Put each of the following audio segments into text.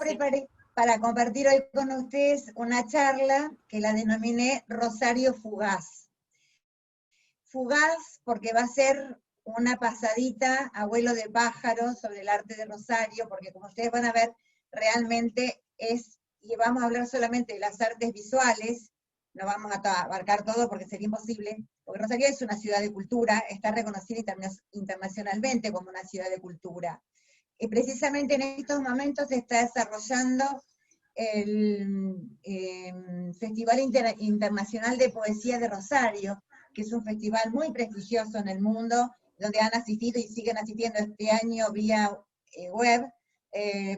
Sí. preparé para compartir hoy con ustedes una charla que la denominé Rosario Fugaz. Fugaz porque va a ser una pasadita a vuelo de pájaro sobre el arte de Rosario, porque como ustedes van a ver, realmente y vamos a hablar solamente de las artes visuales, no vamos a abarcar todo porque sería imposible, porque Rosario es una ciudad de cultura, está reconocida internacionalmente como una ciudad de cultura. Y precisamente en estos momentos se está desarrollando el Festival Internacional de Poesía de Rosario, que es un festival muy prestigioso en el mundo, donde han asistido y siguen asistiendo este año vía web,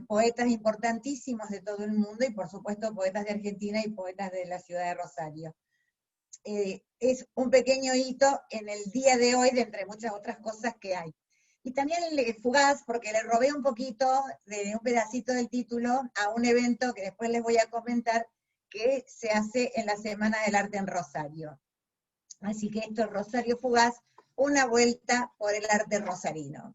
poetas importantísimos de todo el mundo, y por supuesto poetas de Argentina y poetas de la ciudad de Rosario. Es un pequeño hito en el día de hoy, de entre muchas otras cosas que hay. Y también Fugaz, porque le robé un poquito de un pedacito del título a un evento que después les voy a comentar, que se hace en la Semana del Arte en Rosario. Así que esto es Rosario Fugaz, una vuelta por el arte rosarino.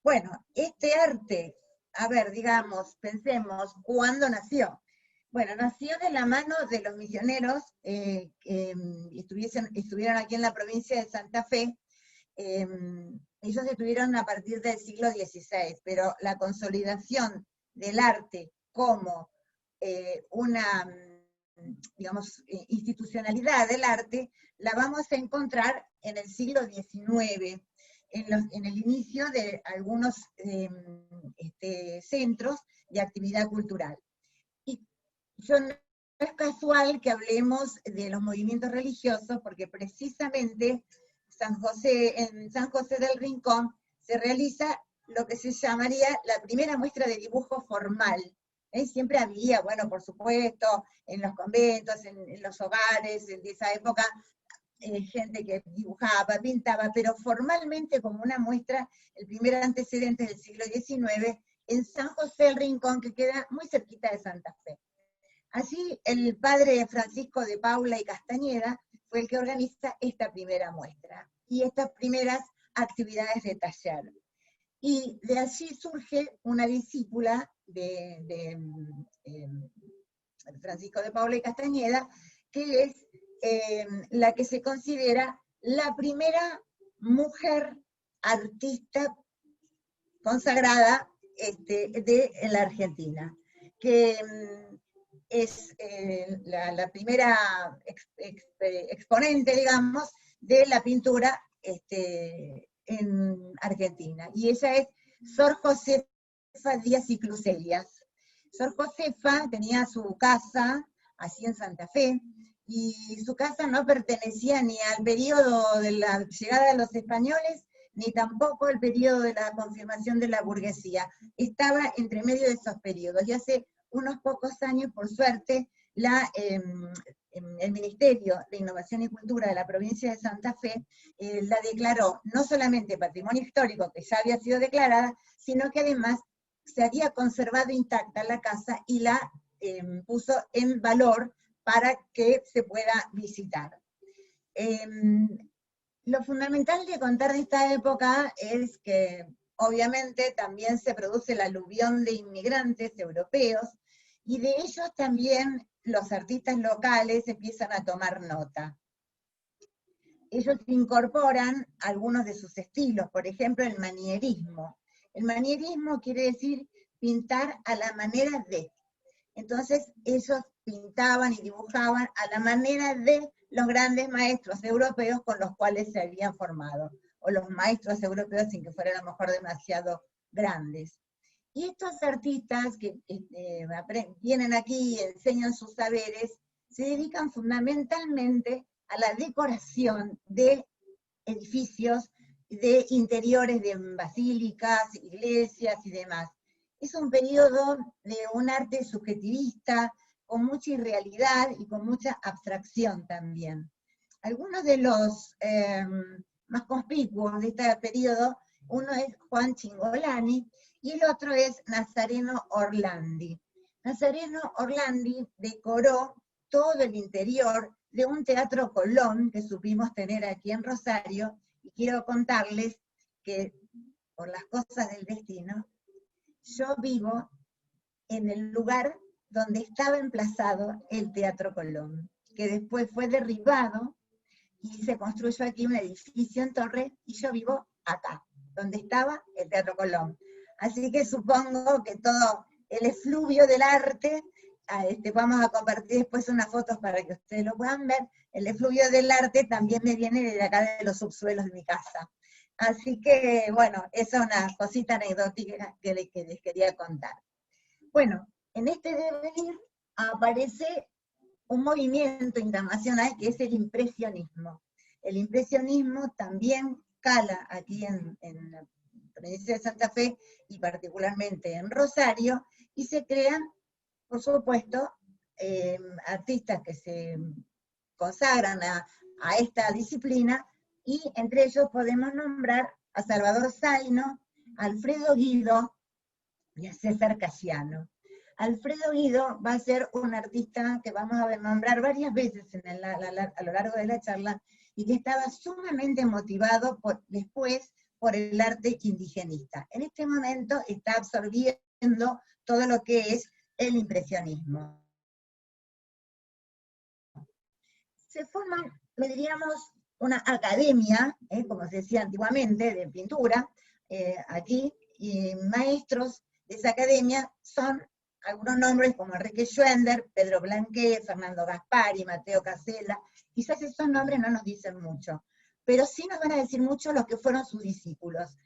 Bueno, este arte, a ver, digamos, pensemos, ¿cuándo nació? Bueno, nació de la mano de los misioneros que estuvieron aquí en la provincia de Santa Fe. Ellos estuvieron a partir del siglo XVI, pero la consolidación del arte como una, digamos, institucionalidad del arte, la vamos a encontrar en el siglo XIX, en el inicio de algunos centros de actividad cultural. Y no es casual que hablemos de los movimientos religiosos, porque precisamente en San José del Rincón se realiza lo que se llamaría la primera muestra de dibujo formal. Siempre había, bueno, por supuesto, en los conventos, en los hogares de esa época, gente que dibujaba, pintaba, pero formalmente como una muestra, el primer antecedente del siglo XIX, en San José del Rincón, que queda muy cerquita de Santa Fe. Allí el padre Francisco de Paula y Castañeda fue el que organiza esta primera muestra y estas primeras actividades de taller. Y de allí surge una discípula de Francisco de Paula y Castañeda, que es la que se considera la primera mujer artista consagrada de la Argentina, que es la primera exponente, digamos, de la pintura en Argentina. Y ella es Sor Josefa Díaz y Cluselias. Sor Josefa tenía su casa así en Santa Fe, y su casa no pertenecía ni al periodo de la llegada de los españoles, ni tampoco al periodo de la confirmación de la burguesía. Estaba entre medio de esos periodos, y hace unos pocos años, por suerte, el Ministerio de Innovación y Cultura de la provincia de Santa Fe la declaró no solamente patrimonio histórico, que ya había sido declarada, sino que además se había conservado intacta la casa y la puso en valor para que se pueda visitar. Lo fundamental de contar de esta época es que obviamente también se produce el aluvión de inmigrantes europeos, y de ellos también los artistas locales empiezan a tomar nota. Ellos incorporan algunos de sus estilos, por ejemplo el manierismo. El manierismo quiere decir pintar a la manera de. Entonces ellos pintaban y dibujaban a la manera de los grandes maestros europeos con los cuales se habían formado, o los maestros europeos sin que fueran a lo mejor demasiado grandes. Y estos artistas que vienen aquí y enseñan sus saberes, se dedican fundamentalmente a la decoración de edificios, de interiores de basílicas, iglesias y demás. Es un periodo de un arte subjetivista, con mucha irrealidad y con mucha abstracción también. Algunos de los más conspicuos de este periodo, uno es Juan Cingolani y el otro es Nazareno Orlandi. Nazareno Orlandi decoró todo el interior de un teatro Colón que supimos tener aquí en Rosario, y quiero contarles que por las cosas del destino, yo vivo en el lugar donde estaba emplazado el Teatro Colón, que después fue derribado y se construyó aquí un edificio en torre, y yo vivo acá, donde estaba el Teatro Colón. Así que supongo que todo el efluvio del arte, vamos a compartir después unas fotos para que ustedes lo puedan ver, el efluvio del arte también me viene de acá de los subsuelos de mi casa. Así que, bueno, esa es una cosita anecdótica que les quería contar. Bueno, en este devenir aparece un movimiento internacional que es el impresionismo. El impresionismo también cala aquí en la provincia de Santa Fe y particularmente en Rosario, y se crean, por supuesto, artistas que se consagran a esta disciplina, y entre ellos podemos nombrar a Salvador Zaino, a Alfredo Guido y a César Casiano. Alfredo Guido va a ser un artista que vamos a nombrar varias veces a lo largo de la charla, y que estaba sumamente motivado después por el arte indigenista. En este momento está absorbiendo todo lo que es el impresionismo. Se forma, le diríamos, una academia, como se decía antiguamente, de pintura, aquí, y maestros de esa academia son algunos nombres como Enrique Schwender, Pedro Blanqué, Fernando Gaspari, Mateo Casella. Quizás esos nombres no nos dicen mucho, pero sí nos van a decir mucho los que fueron sus discípulos.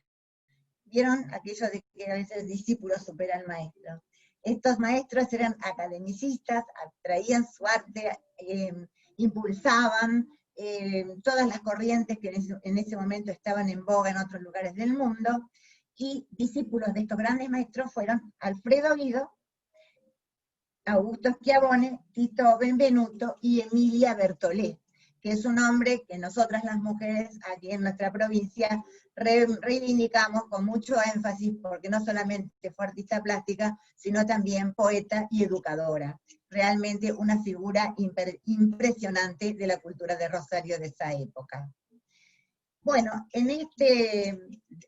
¿Vieron aquello de que a veces el discípulo supera al maestro? Estos maestros eran academicistas, traían su arte, impulsaban todas las corrientes que en ese momento estaban en boga en otros lugares del mundo, y discípulos de estos grandes maestros fueron Alfredo Guido, Augusto Schiavone, Tito Benvenuto y Emilia Bertolé, que es un nombre que nosotras las mujeres aquí en nuestra provincia reivindicamos con mucho énfasis, porque no solamente fue artista plástica, sino también poeta y educadora. Realmente una figura impresionante de la cultura de Rosario de esa época. Bueno, en este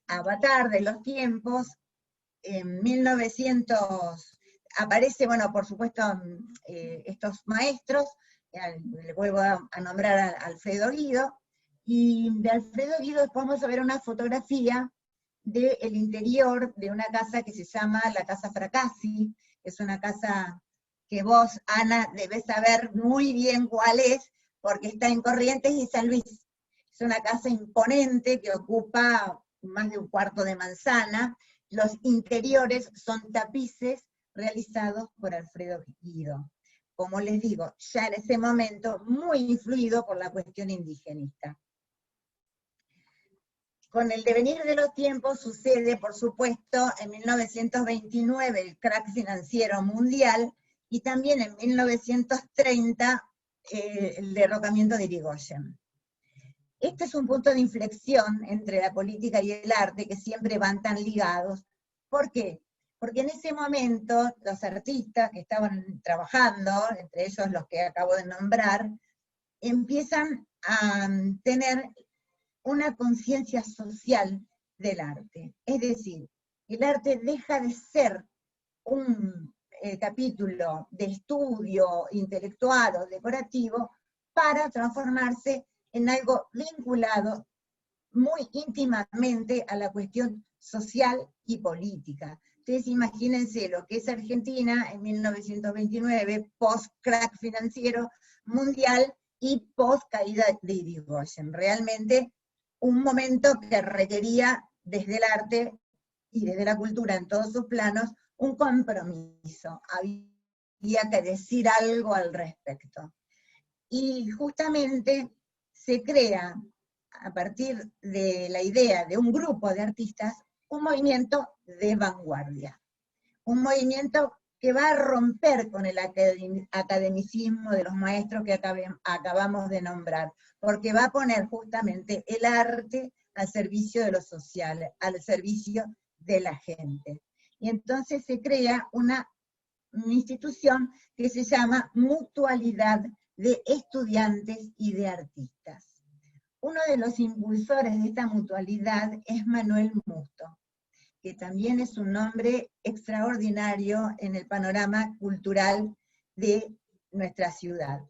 avatar de los tiempos, en 1900 aparece, bueno, por supuesto, estos maestros, le vuelvo a nombrar a Alfredo Guido, y de Alfredo Guido vamos a ver una fotografía del interior de una casa que se llama la Casa Fracassi. Es una casa que vos, Ana, debés saber muy bien cuál es, porque está en Corrientes y San Luis. Es una casa imponente que ocupa más de un cuarto de manzana. Los interiores son tapices realizados por Alfredo Guido. Como les digo, ya en ese momento muy influido por la cuestión indigenista. Con el devenir de los tiempos sucede, por supuesto, en 1929 el crack financiero mundial, y también en 1930 el derrocamiento de Irigoyen. Este es un punto de inflexión entre la política y el arte, que siempre van tan ligados. ¿Por qué? Porque en ese momento los artistas que estaban trabajando, entre ellos los que acabo de nombrar, empiezan a tener una conciencia social del arte. Es decir, el arte deja de ser un capítulo de estudio intelectual o decorativo para transformarse en algo vinculado muy íntimamente a la cuestión social y política. Ustedes imagínense lo que es Argentina en 1929, post-crack financiero mundial y post-caída de Irigoyen. Realmente un momento que requería desde el arte y desde la cultura en todos sus planos un compromiso. Había que decir algo al respecto. Y justamente se crea, a partir de la idea de un grupo de artistas, un movimiento de vanguardia. Un movimiento que va a romper con el academicismo de los maestros que acabamos de nombrar, porque va a poner justamente el arte al servicio de lo social, al servicio de la gente. Y entonces se crea una institución que se llama Mutualidad de Estudiantes y de Artistas. Uno de los impulsores de esta mutualidad es Manuel Musto. que también es un nombre extraordinario en el panorama cultural de nuestra ciudad.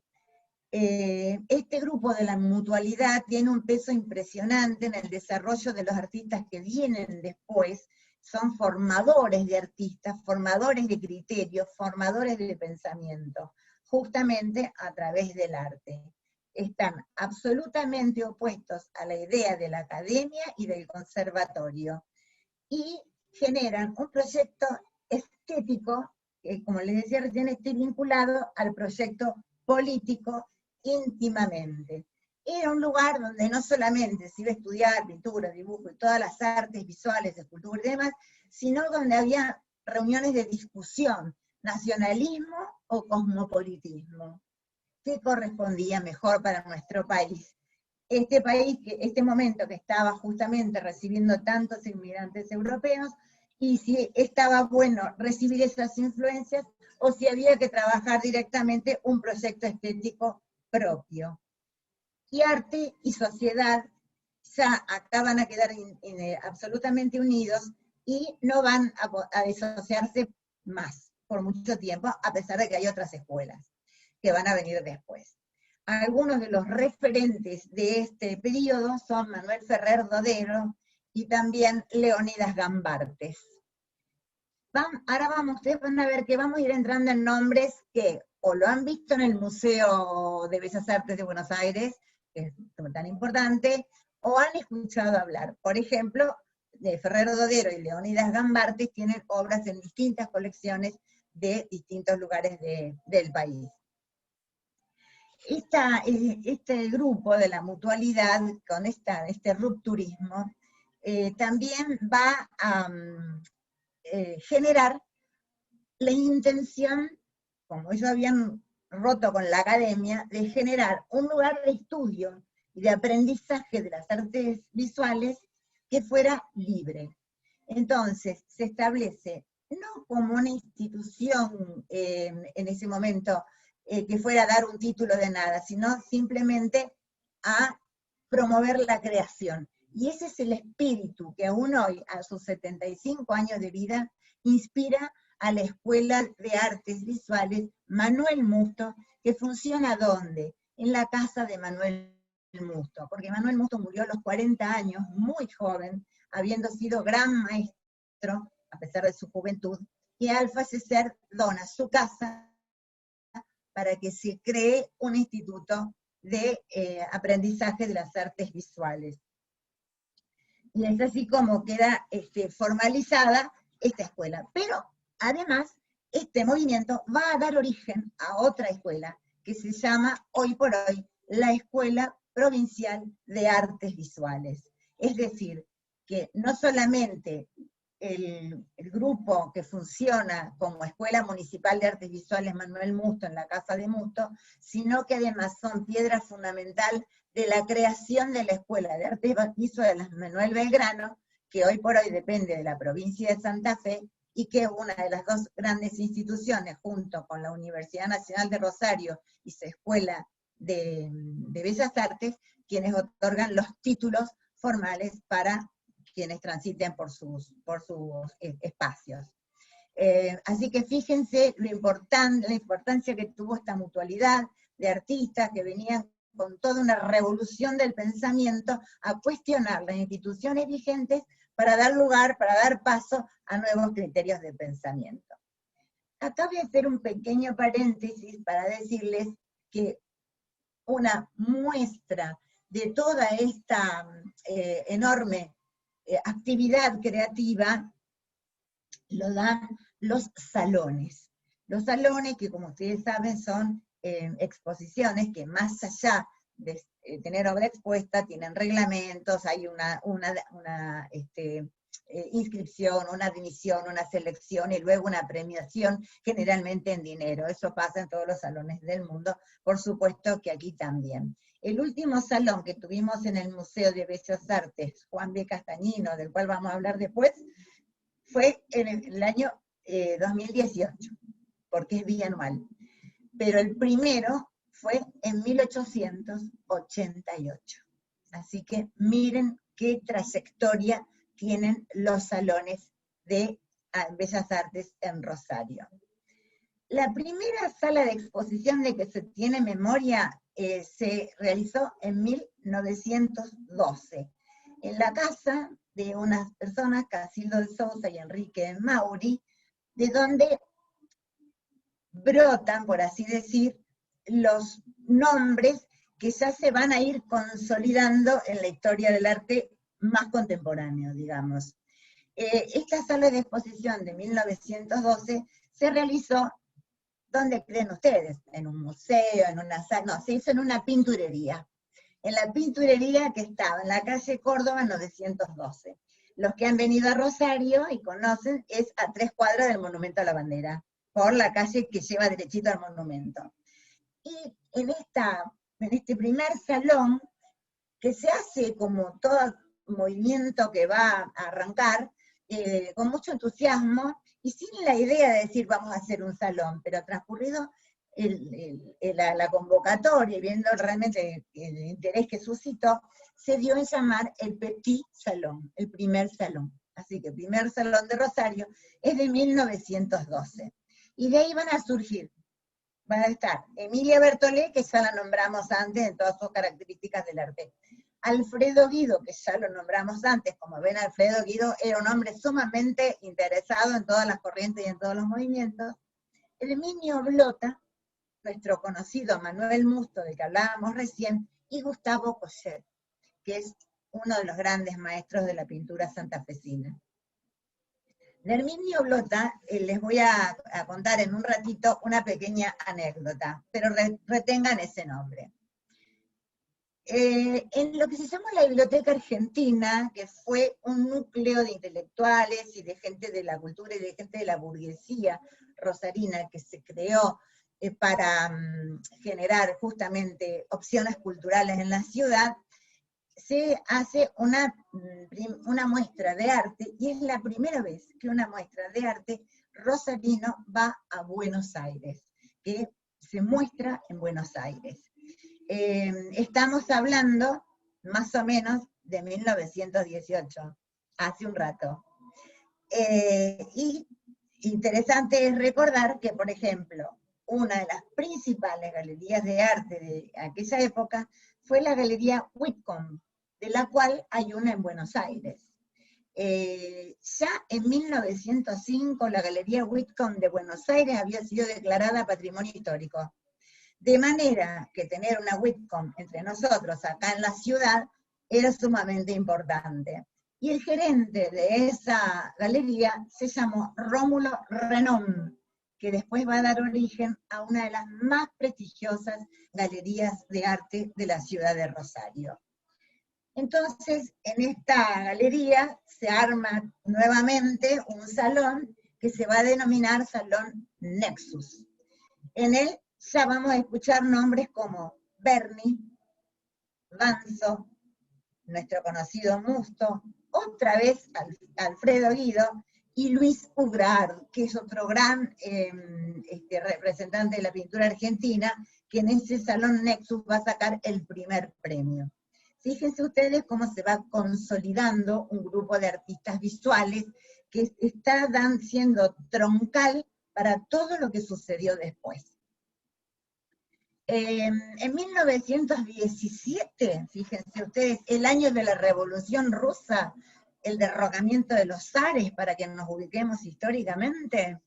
Este grupo de la mutualidad tiene un peso impresionante en el desarrollo de los artistas que vienen después, son formadores de artistas, formadores de criterios, formadores de pensamiento, justamente a través del arte. Están absolutamente opuestos a la idea de la academia y del conservatorio, y generan un proyecto estético, que como les decía recién, está vinculado al proyecto político íntimamente. Era un lugar donde no solamente se iba a estudiar pintura, dibujo y todas las artes visuales, escultura y demás, sino donde había reuniones de discusión, nacionalismo o cosmopolitismo. ¿Qué correspondía mejor para nuestro país? Este país, este momento que estaba justamente recibiendo tantos inmigrantes europeos, y si estaba bueno recibir esas influencias, o si había que trabajar directamente un proyecto estético propio. Y arte y sociedad ya acaban a quedar absolutamente unidos y no van a disociarse más por mucho tiempo, a pesar de que hay otras escuelas que van a venir después. Algunos de los referentes de este periodo son Manuel Ferrer Dodero y también Leónidas Gambartes. Ahora ustedes van a ver que vamos a ir entrando en nombres que o lo han visto en el Museo de Bellas Artes de Buenos Aires, que es tan importante, o han escuchado hablar. Por ejemplo, de Ferrer Dodero y Leónidas Gambartes tienen obras en distintas colecciones de distintos lugares del país. Este grupo de la mutualidad, con este rupturismo, también va a generar la intención, como ellos habían roto con la academia, de generar un lugar de estudio y de aprendizaje de las artes visuales que fuera libre. Entonces, se establece, no como una institución en ese momento, que fuera a dar un título de nada, sino simplemente a promover la creación. Y ese es el espíritu que aún hoy, a sus 75 años de vida, inspira a la Escuela de Artes Visuales Manuel Musto, que funciona ¿dónde? En la casa de Manuel Musto, porque Manuel Musto murió a los 40 años, muy joven, habiendo sido gran maestro, a pesar de su juventud, y al fallecer dona su casa para que se cree un instituto de aprendizaje de las artes visuales. Y es así como queda formalizada esta escuela. Pero además, este movimiento va a dar origen a otra escuela que se llama hoy por hoy la Escuela Provincial de Artes Visuales. Es decir, que no solamente el grupo que funciona como Escuela Municipal de Artes Visuales Manuel Musto en la Casa de Musto, sino que además son piedra fundamental de la creación de la Escuela de Artes Visuales Manuel Belgrano, que hoy por hoy depende de la provincia de Santa Fe, y que es una de las dos grandes instituciones, junto con la Universidad Nacional de Rosario y su Escuela de Bellas Artes, quienes otorgan los títulos formales para quienes transiten por sus espacios. Así que fíjense la importancia que tuvo esta mutualidad de artistas que venían con toda una revolución del pensamiento a cuestionar las instituciones vigentes para dar lugar, para dar paso a nuevos criterios de pensamiento. Acá voy a hacer un pequeño paréntesis para decirles que una muestra de toda esta enorme actividad creativa lo dan los salones. Los salones que, como ustedes saben, son exposiciones que más allá de tener obra expuesta, tienen reglamentos, hay una inscripción, una admisión, una selección y luego una premiación, generalmente en dinero. Eso pasa en todos los salones del mundo, por supuesto que aquí también. El último salón que tuvimos en el Museo de Bellas Artes, Juan B. Castañino, del cual vamos a hablar después, fue en el año 2018, porque es bianual. Pero el primero fue en 1888. Así que miren qué trayectoria tienen los salones de Bellas Artes en Rosario. La primera sala de exposición de que se tiene memoria se realizó en 1912, en la casa de unas personas, Casildo de Sousa y Enrique Mauri, de donde brotan, por así decir, los nombres que ya se van a ir consolidando en la historia del arte más contemporáneo, digamos. Esta sala de exposición de 1912 se realizó, ¿dónde creen ustedes? ¿En un museo, en una sala? No, se hizo en una pinturería. En la pinturería que estaba en la calle Córdoba 912. Los que han venido a Rosario y conocen, es a 3 cuadras del Monumento a la Bandera, por la calle que lleva derechito al monumento. Y en este primer salón, que se hace como todo movimiento que va a arrancar, con mucho entusiasmo, y sin la idea de decir vamos a hacer un salón, pero transcurrido la convocatoria y viendo realmente el interés que suscitó, se dio en llamar el Petit Salón, el primer salón. Así que el primer salón de Rosario es de 1912. Y de ahí van a surgir, van a estar Emilia Bertolé, que ya la nombramos antes en todas sus características del arte. Alfredo Guido, que ya lo nombramos antes, como ven, Alfredo Guido era un hombre sumamente interesado en todas las corrientes y en todos los movimientos. Herminio Blota, nuestro conocido Manuel Musto, del que hablábamos recién, y Gustavo Coyet, que es uno de los grandes maestros de la pintura santafesina. De Herminio Blota les voy a contar en un ratito una pequeña anécdota, pero retengan ese nombre. En lo que se llama la Biblioteca Argentina, que fue un núcleo de intelectuales y de gente de la cultura y de gente de la burguesía rosarina que se creó para generar justamente opciones culturales en la ciudad, se hace una muestra de arte, y es la primera vez que una muestra de arte rosarino va a Buenos Aires, que se muestra en Buenos Aires. Estamos hablando más o menos de 1918, hace un rato. Y interesante es recordar que, por ejemplo, una de las principales galerías de arte de aquella época fue la Galería Whitcomb, de la cual hay una en Buenos Aires. Ya en 1905 la Galería Whitcomb de Buenos Aires había sido declarada Patrimonio Histórico. De manera que tener una Whitcomb entre nosotros acá en la ciudad era sumamente importante. Y el gerente de esa galería se llamó Rómulo Renom, que después va a dar origen a una de las más prestigiosas galerías de arte de la ciudad de Rosario. Entonces, en esta galería se arma nuevamente un salón que se va a denominar Salón Nexus. En él ya vamos a escuchar nombres como Berni, Banzo, nuestro conocido Musto, otra vez Alfredo Guido, y Luis Ugrard, que es otro gran representante de la pintura argentina, que en ese Salón Nexus va a sacar el primer premio. Fíjense ustedes cómo se va consolidando un grupo de artistas visuales que está siendo troncal para todo lo que sucedió después. En 1917, fíjense ustedes, el año de la Revolución Rusa, el derrocamiento de los zares, para que nos ubiquemos históricamente,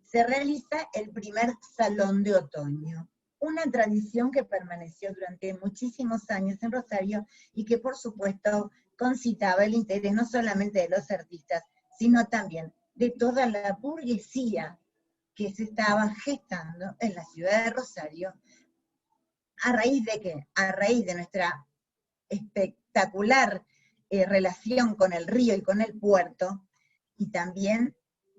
se realiza el primer Salón de Otoño, una tradición que permaneció durante muchísimos años en Rosario y que por supuesto concitaba el interés no solamente de los artistas, sino también de toda la burguesía que se estaba gestando en la ciudad de Rosario. ¿A raíz de qué? A raíz de nuestra espectacular relación con el río y con el puerto, y también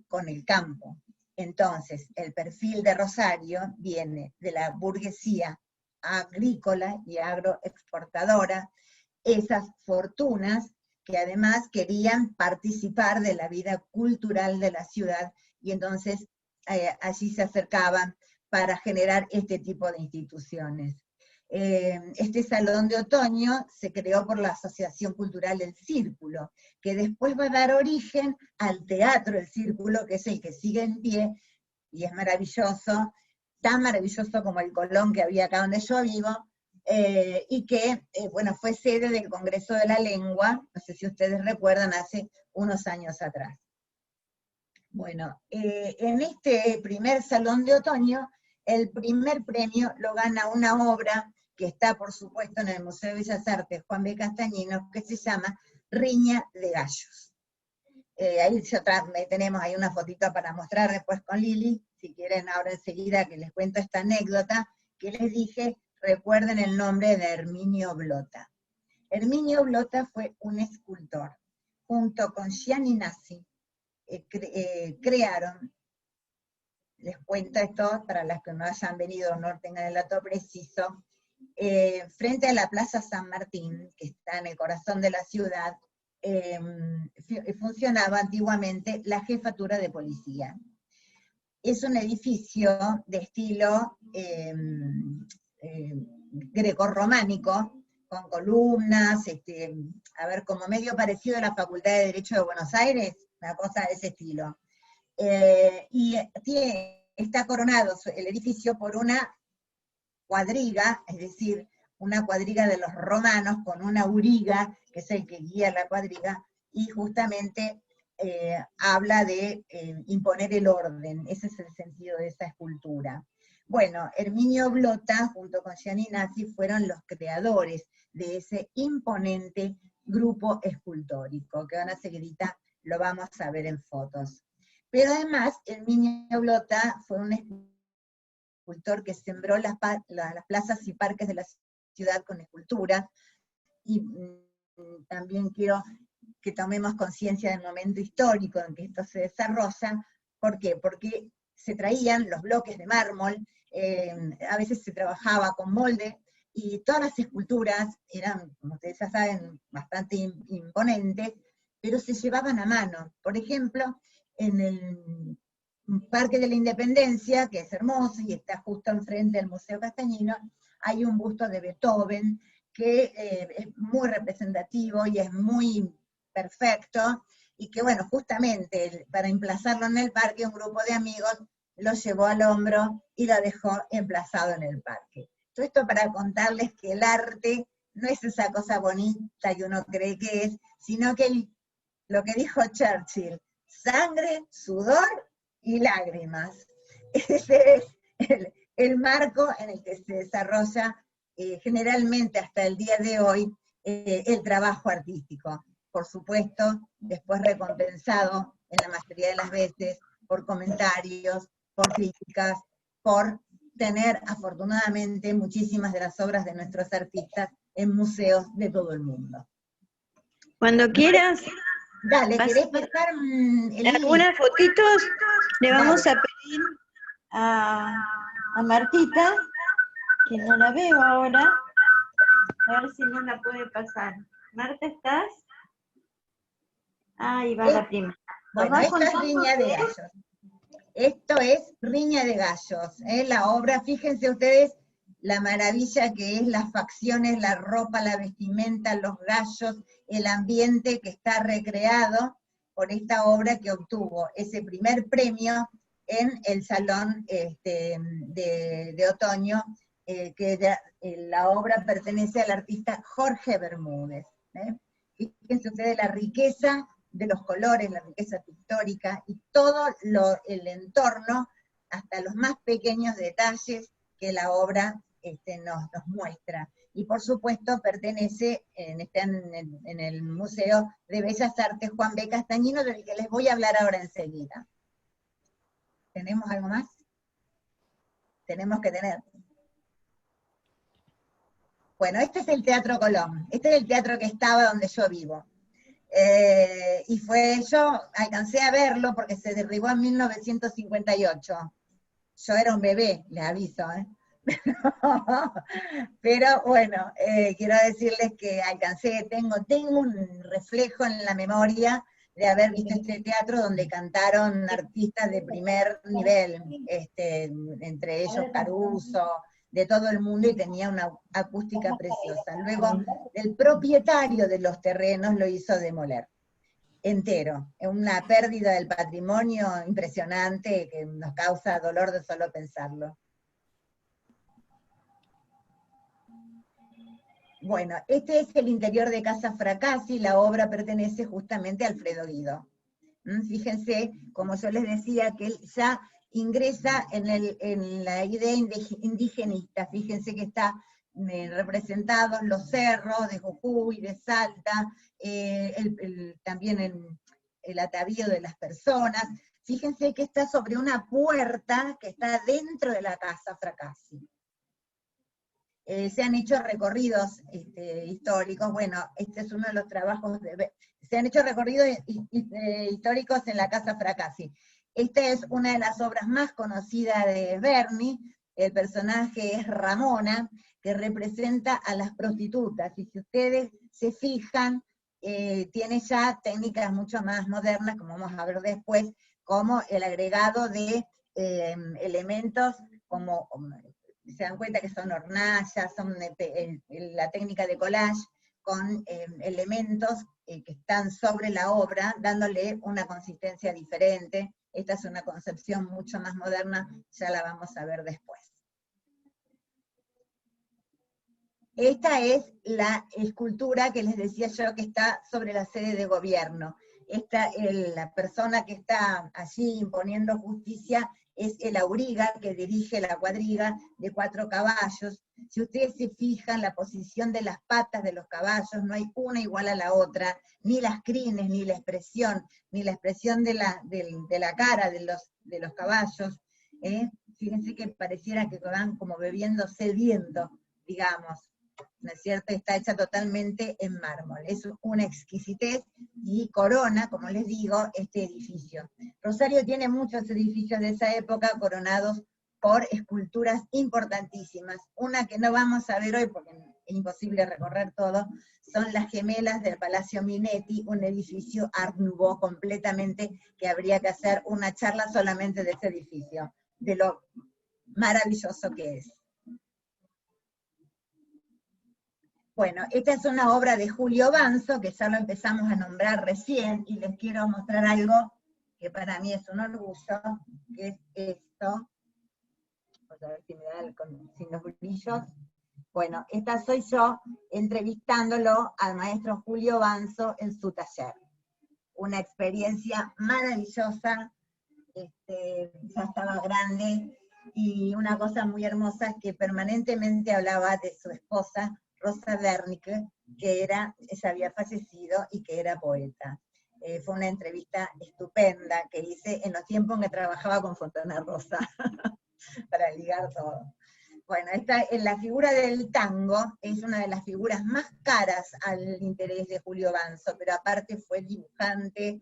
con el campo. Entonces, el perfil de Rosario viene de la burguesía agrícola y agroexportadora, esas fortunas que además querían participar de la vida cultural de la ciudad, y entonces allí se acercaban para generar este tipo de instituciones. este Salón de Otoño se creó por la Asociación Cultural El Círculo, que después va a dar origen al Teatro El Círculo, que es el que sigue en pie, y es maravilloso, tan maravilloso como el Colón que había acá donde yo vivo, y que, bueno, fue sede del Congreso de la Lengua, no sé si ustedes recuerdan, hace unos años atrás. Bueno, en este primer Salón de Otoño, el primer premio lo gana una obra que está, por supuesto, en el Museo de Bellas Artes Juan B. Castañino, que se llama Riña de Gallos. Ahí tenemos ahí una fotito para mostrar después con Lili, si quieren ahora enseguida que les cuento esta anécdota, que les dije, recuerden el nombre de Herminio Blota. Herminio Blota fue un escultor, junto con Gianni Nassi, crearon, les cuento esto para las que no hayan venido o no tengan el dato preciso, frente a la Plaza San Martín, que está en el corazón de la ciudad, funcionaba antiguamente la jefatura de policía. Es un edificio de estilo grecorrománico, con columnas, a ver, como medio parecido a la Facultad de Derecho de Buenos Aires, una cosa de ese estilo. Y está coronado el edificio por una cuadriga, es decir, una cuadriga de los romanos con una auriga, que es el que guía la cuadriga, y justamente habla de imponer el orden. Ese es el sentido de esa escultura. Bueno, Herminio Blota, junto con Gianni Nassi, fueron los creadores de ese imponente grupo escultórico, que ahora seguidita lo vamos a ver en fotos. Pero además, Herminio Blota fue un escultor que sembró las plazas y parques de la ciudad con esculturas, y también quiero que tomemos conciencia del momento histórico en que esto se desarrolla. ¿Por qué? Porque se traían los bloques de mármol, a veces se trabajaba con molde, y todas las esculturas eran, como ustedes ya saben, bastante imponentes, pero se llevaban a mano. Por ejemplo, en el Parque de la Independencia, que es hermoso y está justo enfrente del Museo Castañino, hay un busto de Beethoven, que es muy representativo y es muy perfecto, y que bueno, justamente para emplazarlo en el parque, un grupo de amigos lo llevó al hombro y lo dejó emplazado en el parque. Todo esto para contarles que el arte no es esa cosa bonita que uno cree que es, sino que lo que dijo Churchill, sangre, sudor y lágrimas. Ese es el marco en el que se desarrolla generalmente hasta el día de hoy el trabajo artístico. Por supuesto, después recompensado en la mayoría de las veces por comentarios, por críticas, por tener afortunadamente muchísimas de las obras de nuestros artistas en museos de todo el mundo. Cuando quieras. Dale, ¿querés pasar algunas fotitos? Le vamos a pedir a Martita, que no la veo ahora, a ver si no la puede pasar. Marta, ¿estás? Ahí va la primera. Bueno, esto es Riña de Gallos. Esto es Riña de Gallos, la obra, fíjense ustedes la maravilla que es las facciones, la ropa, la vestimenta, los gallos, el ambiente que está recreado por esta obra que obtuvo ese primer premio en el Salón de Otoño, que la obra pertenece al artista Jorge Bermúdez. Fíjense ustedes la riqueza de los colores, la riqueza pictórica y todo el entorno, hasta los más pequeños detalles que la obra nos muestra. Y por supuesto pertenece, está en el Museo de Bellas Artes Juan B. Castañino, del que les voy a hablar ahora enseguida. ¿Tenemos algo más? Tenemos que tener. Bueno, este es el Teatro Colón, este es el teatro que estaba donde yo vivo. Y yo alcancé a verlo porque se derribó en 1958. Yo era un bebé, les aviso, pero bueno, quiero decirles que tengo un reflejo en la memoria de haber visto este teatro donde cantaron artistas de primer nivel, entre ellos Caruso, de todo el mundo y tenía una acústica preciosa. Luego, el propietario de los terrenos lo hizo demoler entero. Una pérdida del patrimonio impresionante que nos causa dolor de solo pensarlo. Bueno, este es el interior de Casa Fracassi, la obra pertenece justamente a Alfredo Guido. Fíjense, como yo les decía, que él ya ingresa en la idea indigenista. Fíjense que está representados los cerros de Jujuy, de Salta, también el atavío de las personas. Fíjense que está sobre una puerta que está dentro de la Casa Fracassi. Se han hecho recorridos históricos, bueno, este es uno de los trabajos, se han hecho recorridos históricos en la Casa Fracassi. Esta es una de las obras más conocidas de Berni, el personaje es Ramona, que representa a las prostitutas, y si ustedes se fijan, tiene ya técnicas mucho más modernas, como vamos a ver después, como el agregado de elementos como se dan cuenta que son hornallas, son la técnica de collage, con elementos que están sobre la obra, dándole una consistencia diferente. Esta es una concepción mucho más moderna, ya la vamos a ver después. Esta es la escultura que les decía yo que está sobre la sede de gobierno. La persona que está allí imponiendo justicia es el auriga que dirige la cuadriga de 4 caballos. Si ustedes se fijan, la posición de las patas de los caballos no hay una igual a la otra, ni las crines, ni la expresión de la cara de los caballos. Fíjense que pareciera que van como bebiendo sediento, digamos. ¿No es cierto? Está hecha totalmente en mármol. Es una exquisitez y corona, como les digo, este edificio. Rosario tiene muchos edificios de esa época coronados por esculturas importantísimas. Una que no vamos a ver hoy porque es imposible recorrer todo, son las gemelas del Palacio Minetti, un edificio Art Nouveau completamente, que habría que hacer una charla solamente de ese edificio, de lo maravilloso que es. Bueno, esta es una obra de Julio Banzo, que ya lo empezamos a nombrar recién, y les quiero mostrar algo que para mí es un orgullo, que es esto. Vamos a ver si me da sin los brillos. Bueno, esta soy yo entrevistándolo al maestro Julio Banzo en su taller. Una experiencia maravillosa, ya estaba grande, y una cosa muy hermosa es que permanentemente hablaba de su esposa, Rosa Wernicke, que ella había fallecido y que era poeta. Fue una entrevista estupenda que hice en los tiempos en que trabajaba con Fontana Rosa, para ligar todo. Bueno, la figura del tango es una de las figuras más caras al interés de Julio Banzo, pero aparte fue dibujante,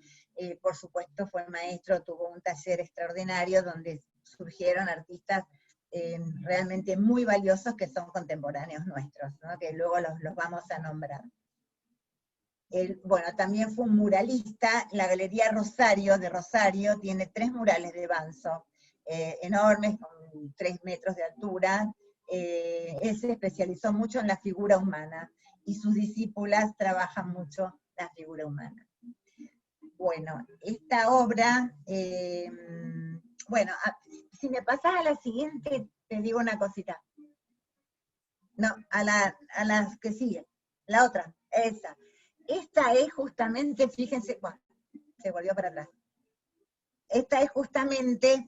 por supuesto fue maestro, tuvo un taller extraordinario donde surgieron artistas realmente muy valiosos que son contemporáneos nuestros, ¿no? Que luego los vamos a nombrar. Bueno, también fue un muralista. La Galería Rosario de Rosario tiene 3 murales de Banzo, enormes, con 3 metros de altura. Él se especializó mucho en la figura humana, y sus discípulas trabajan mucho la figura humana. Bueno, esta obra, bueno, si me pasas a la siguiente, te digo una cosita. No, a las que siguen. La otra, esa. Esta es justamente, fíjense, bueno, se volvió para atrás. Esta es justamente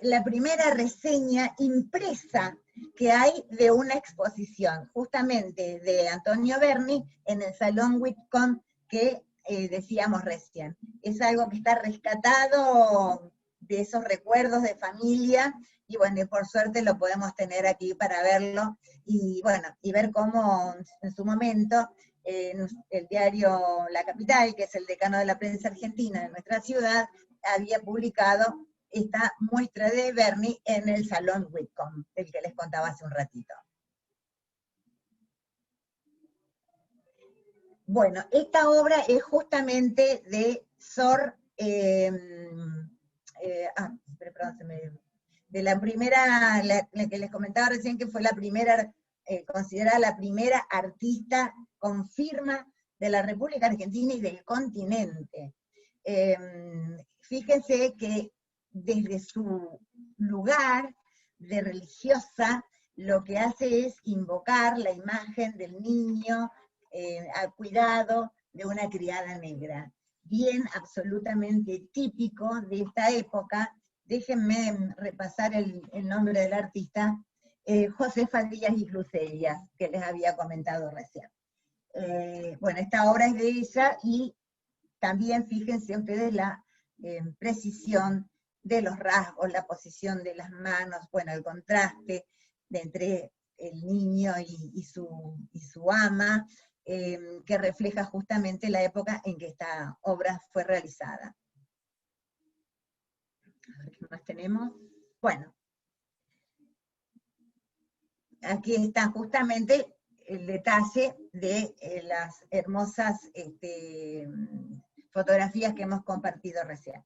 la primera reseña impresa que hay de una exposición, justamente de Antonio Berni, en el Salón Whitcomb que decíamos recién. Es algo que está rescatado de esos recuerdos de familia, y bueno, y por suerte lo podemos tener aquí para verlo, y bueno, y ver cómo en su momento el diario La Capital, que es el decano de la prensa argentina de nuestra ciudad, había publicado esta muestra de Berni en el Salón Whitcomb, del que les contaba hace un ratito. Bueno, esta obra es justamente de de la primera, la que les comentaba recién que fue la primera, considerada la primera artista con firma de la República Argentina y del continente. Fíjense que desde su lugar de religiosa, lo que hace es invocar la imagen del niño al cuidado de una criada negra. Bien absolutamente típico de esta época. Déjenme repasar el nombre del artista, Josefa Díaz y Crucelia, que les había comentado recién. Bueno, esta obra es de ella, y también fíjense ustedes la precisión de los rasgos, la posición de las manos, bueno, el contraste entre el niño y su ama, que refleja justamente la época en que esta obra fue realizada. A ver qué más tenemos. Bueno, aquí está justamente el detalle de las hermosas fotografías que hemos compartido recién.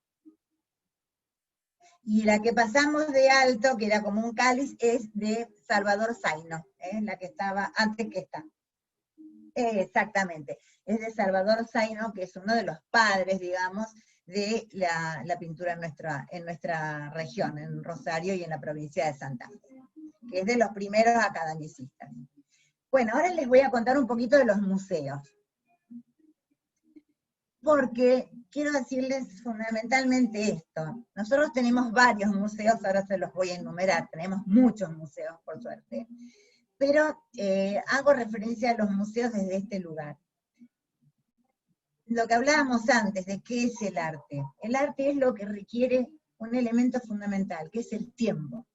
Y la que pasamos de alto, que era como un cáliz, es de Salvador Zaino, la que estaba antes que esta. Exactamente, es de Salvador Zaino, que es uno de los padres, digamos, de la pintura en nuestra región, en Rosario y en la provincia de Santa Fe, que es de los primeros academicistas. Bueno, ahora les voy a contar un poquito de los museos, porque quiero decirles fundamentalmente esto. Nosotros tenemos varios museos, ahora se los voy a enumerar, tenemos muchos museos, por suerte, pero hago referencia a los museos desde este lugar. Lo que hablábamos antes de qué es el arte. El arte es lo que requiere un elemento fundamental, que es el tiempo.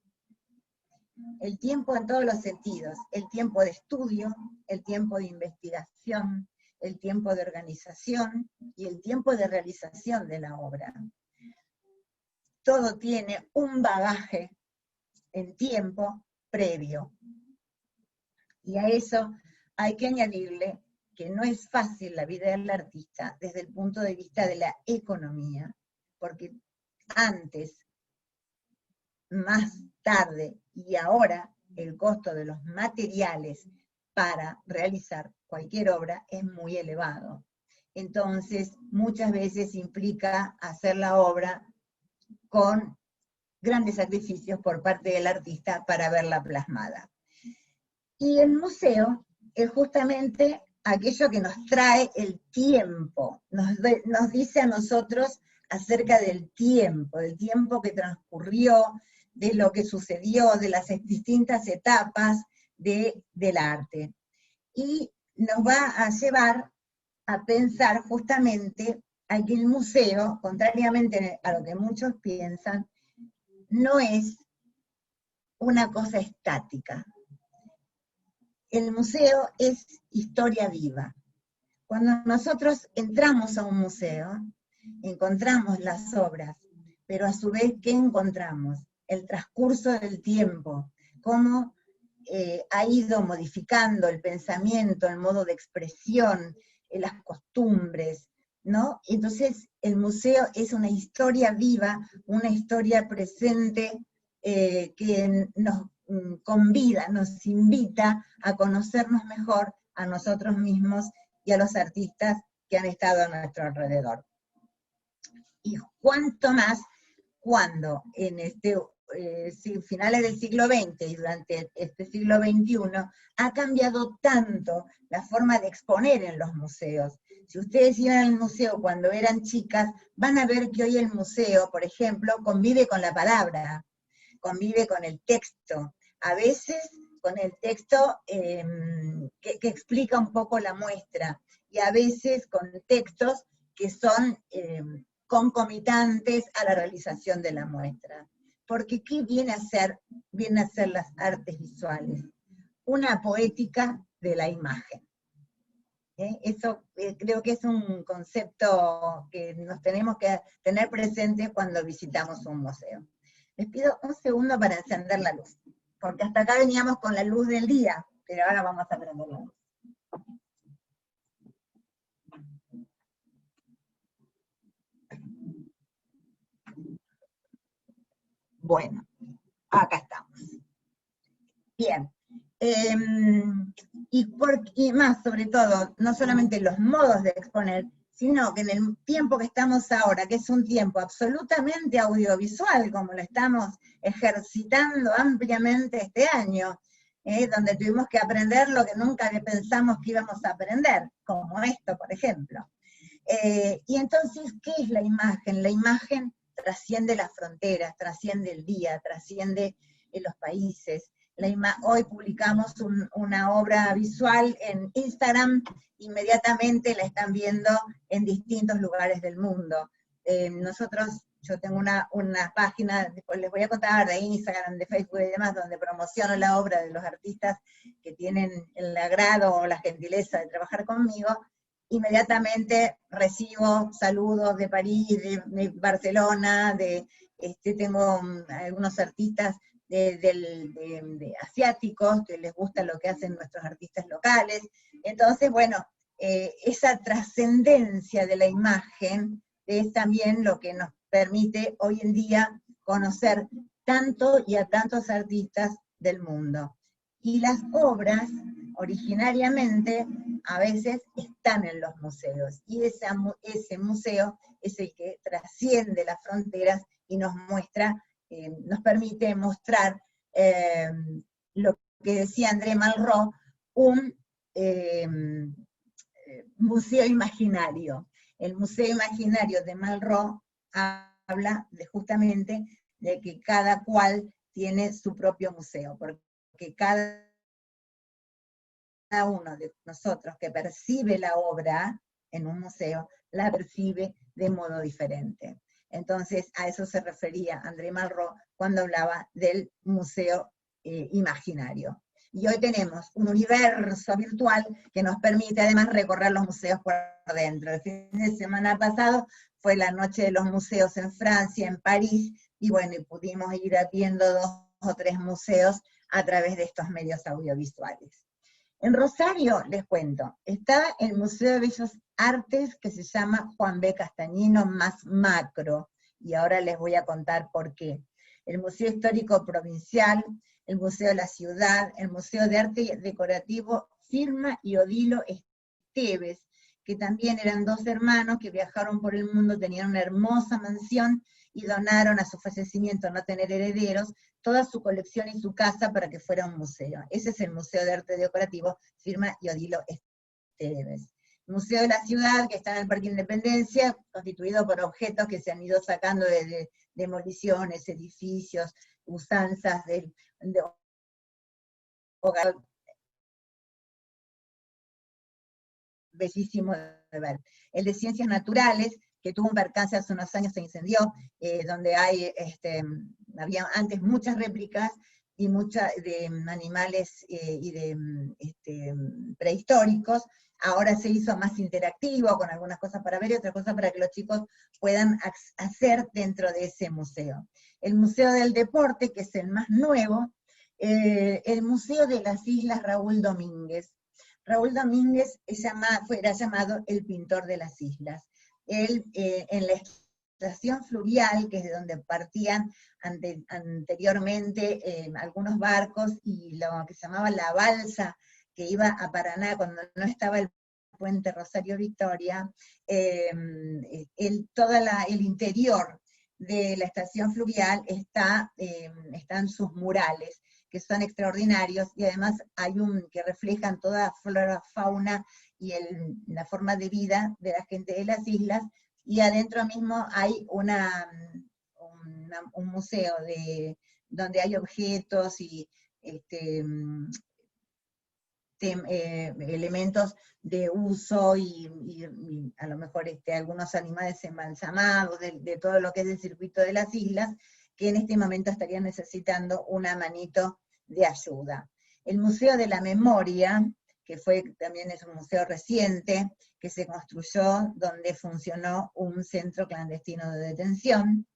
El tiempo en todos los sentidos, el tiempo de estudio, el tiempo de investigación, el tiempo de organización y el tiempo de realización de la obra. Todo tiene un bagaje en tiempo previo. Y a eso hay que añadirle que no es fácil la vida del artista desde el punto de vista de la economía, porque antes, más tarde y ahora, el costo de los materiales para realizar cualquier obra es muy elevado. Entonces, muchas veces implica hacer la obra con grandes sacrificios por parte del artista para verla plasmada. Y el museo es justamente aquello que nos trae el tiempo, nos dice a nosotros acerca del tiempo que transcurrió, de lo que sucedió, de las distintas etapas del arte. Y nos va a llevar a pensar justamente a que el museo, contrariamente a lo que muchos piensan, no es una cosa estática. El museo es historia viva. Cuando nosotros entramos a un museo, encontramos las obras, pero a su vez, ¿qué encontramos? El transcurso del tiempo, cómo ha ido modificando el pensamiento, el modo de expresión, las costumbres, ¿no? Entonces, el museo es una historia viva, una historia presente que nos convida, nos invita a conocernos mejor a nosotros mismos y a los artistas que han estado a nuestro alrededor. Y cuánto más cuando en finales del siglo XX y durante este siglo XXI ha cambiado tanto la forma de exponer en los museos. Si ustedes iban al museo cuando eran chicas, van a ver que hoy el museo, por ejemplo, convive con la palabra, convive con el texto, a veces con el texto que explica un poco la muestra, y a veces con textos que son concomitantes a la realización de la muestra. Porque ¿qué viene a ser? Viene a ser las artes visuales, una poética de la imagen. Eso creo que es un concepto que nos tenemos que tener presente cuando visitamos un museo. Les pido un segundo para encender la luz, porque hasta acá veníamos con la luz del día, pero ahora vamos a prender la luz. Bueno, Acá estamos. Bien. Y más, sobre todo, no solamente los modos de exponer, sino que en el tiempo que estamos ahora, que es un tiempo absolutamente audiovisual, como lo estamos ejercitando ampliamente este año, donde tuvimos que aprender lo que nunca pensamos que íbamos a aprender, como esto, por ejemplo. Y entonces, ¿qué es la imagen? La imagen trasciende las fronteras, trasciende el día, trasciende los países. Hoy publicamos una obra visual en Instagram, inmediatamente la están viendo en distintos lugares del mundo. Yo tengo una página, después les voy a contar, de Instagram, de Facebook y demás, donde promociono la obra de los artistas que tienen el agrado o la gentileza de trabajar conmigo. Inmediatamente recibo saludos de París, de Barcelona, tengo algunos artistas de asiáticos que les gusta lo que hacen nuestros artistas locales. Entonces, bueno, esa trascendencia de la imagen es también lo que nos permite hoy en día conocer tanto y a tantos artistas del mundo. Y las obras, originariamente, a veces están en los museos, y ese museo es el que trasciende las fronteras y nos muestra, nos permite mostrar lo que decía André Malraux, un museo imaginario. El museo imaginario de Malraux habla justamente de que cada cual tiene su propio museo, porque cada uno de nosotros que percibe la obra en un museo, la percibe de modo diferente. Entonces, a eso se refería André Malraux cuando hablaba del museo imaginario. Y hoy tenemos un universo virtual que nos permite además recorrer los museos por dentro. El fin de semana pasado fue la noche de los museos en Francia, en París, y bueno, y pudimos ir viendo 2 o 3 museos a través de estos medios audiovisuales. En Rosario, les cuento, está el Museo de Bellas Artes que se llama Juan B. Castañino, más macro, y ahora les voy a contar por qué. El Museo Histórico Provincial, el Museo de la Ciudad, el Museo de Arte Decorativo Firma y Odilo Esteves, que también eran 2 hermanos que viajaron por el mundo, tenían una hermosa mansión y donaron a su fallecimiento, no tener herederos, toda su colección y su casa para que fuera un museo. Ese es el Museo de Arte Decorativo Firma y Odilo Esteves. El Museo de la Ciudad, que está en el Parque Independencia, constituido por objetos que se han ido sacando de demoliciones, edificios, usanzas de hogar, bellísimo de ver. El de Ciencias Naturales, que tuvo un percance hace unos años, se incendió, donde había antes muchas réplicas y de animales y de prehistóricos. Ahora se hizo más interactivo, con algunas cosas para ver y otras cosas para que los chicos puedan hacer dentro de ese museo. El Museo del Deporte, que es el más nuevo, el Museo de las Islas Raúl Domínguez. Raúl Domínguez era llamado el pintor de las islas. Él, en la estación fluvial, que es de donde partían anteriormente algunos barcos, y lo que se llamaba la balsa, que iba a Paraná cuando no estaba el puente Rosario Victoria, todo el interior de la estación fluvial están sus murales, que son extraordinarios, y además hay que reflejan toda flora, fauna, y la forma de vida de la gente de las islas, y adentro mismo hay un museo donde hay objetos y elementos de uso y a lo mejor algunos animales embalsamados, de todo lo que es el circuito de las islas, que en este momento estarían necesitando una manito de ayuda. El Museo de la Memoria, que también es un museo reciente, que se construyó donde funcionó un centro clandestino de detención.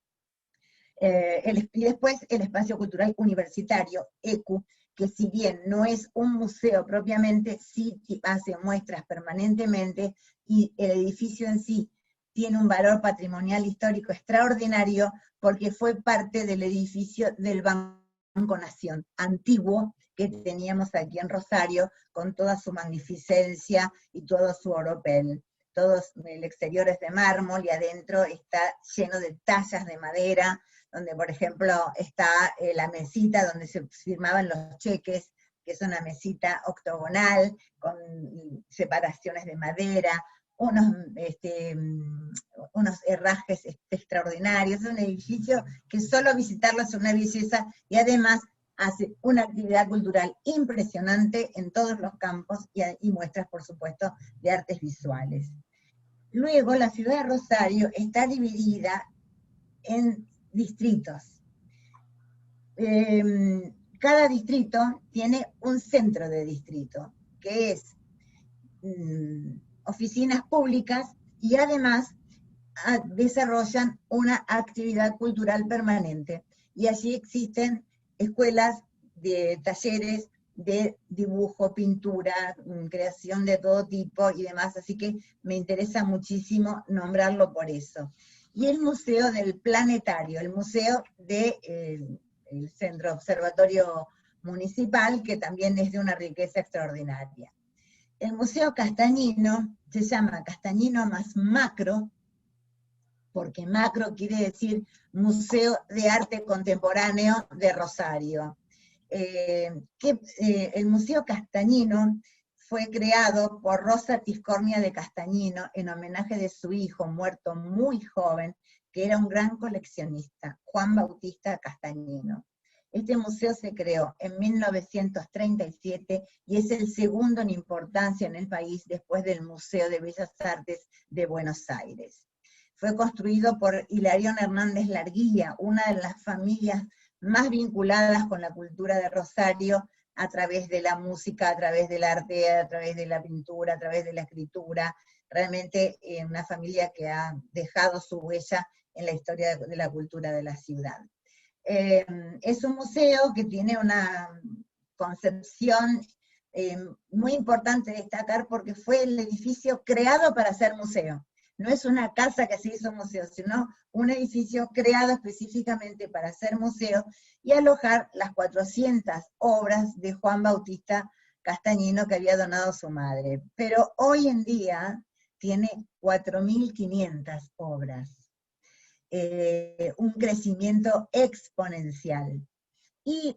Y después el Espacio Cultural Universitario, ECU, que si bien no es un museo propiamente, sí hace muestras permanentemente, y el edificio en sí tiene un valor patrimonial histórico extraordinario, porque fue parte del edificio del Banco Banco Nación antiguo que teníamos aquí en Rosario, con toda su magnificencia y todo su oropel. Todo el exterior es de mármol y adentro está lleno de tallas de madera, donde por ejemplo está la mesita donde se firmaban los cheques, que es una mesita octogonal, con separaciones de madera, unos herrajes extraordinarios. Es un edificio que solo visitarlo es una belleza, y además hace una actividad cultural impresionante en todos los campos, y muestras, por supuesto, de artes visuales. Luego, la ciudad de Rosario está dividida en distritos. Cada distrito tiene un centro de distrito, que es oficinas públicas, y además desarrollan una actividad cultural permanente. Y allí existen escuelas de talleres de dibujo, pintura, creación de todo tipo y demás, así que me interesa muchísimo nombrarlo por eso. Y el Museo del Planetario, el museo del Centro Observatorio Municipal, que también es de una riqueza extraordinaria. El Museo Castañino se llama Castañino más Macro, porque macro quiere decir Museo de Arte Contemporáneo de Rosario. El Museo Castañino fue creado por Rosa Tiscornia de Castañino en homenaje de su hijo, muerto muy joven, que era un gran coleccionista, Juan Bautista Castañino. Este museo se creó en 1937 y es el segundo en importancia en el país después del Museo de Bellas Artes de Buenos Aires. Fue construido por Hilarión Hernández Larguía, una de las familias más vinculadas con la cultura de Rosario, a través de la música, a través del arte, a través de la pintura, a través de la escritura. Realmente una familia que ha dejado su huella en la historia de la cultura de la ciudad. Es un museo que tiene una concepción muy importante de destacar, porque fue el edificio creado para ser museo. No es una casa que se hizo museo, sino un edificio creado específicamente para ser museo y alojar las 400 obras de Juan Bautista Castañino que había donado su madre. Pero hoy en día tiene 4.500 obras. Un crecimiento exponencial. Y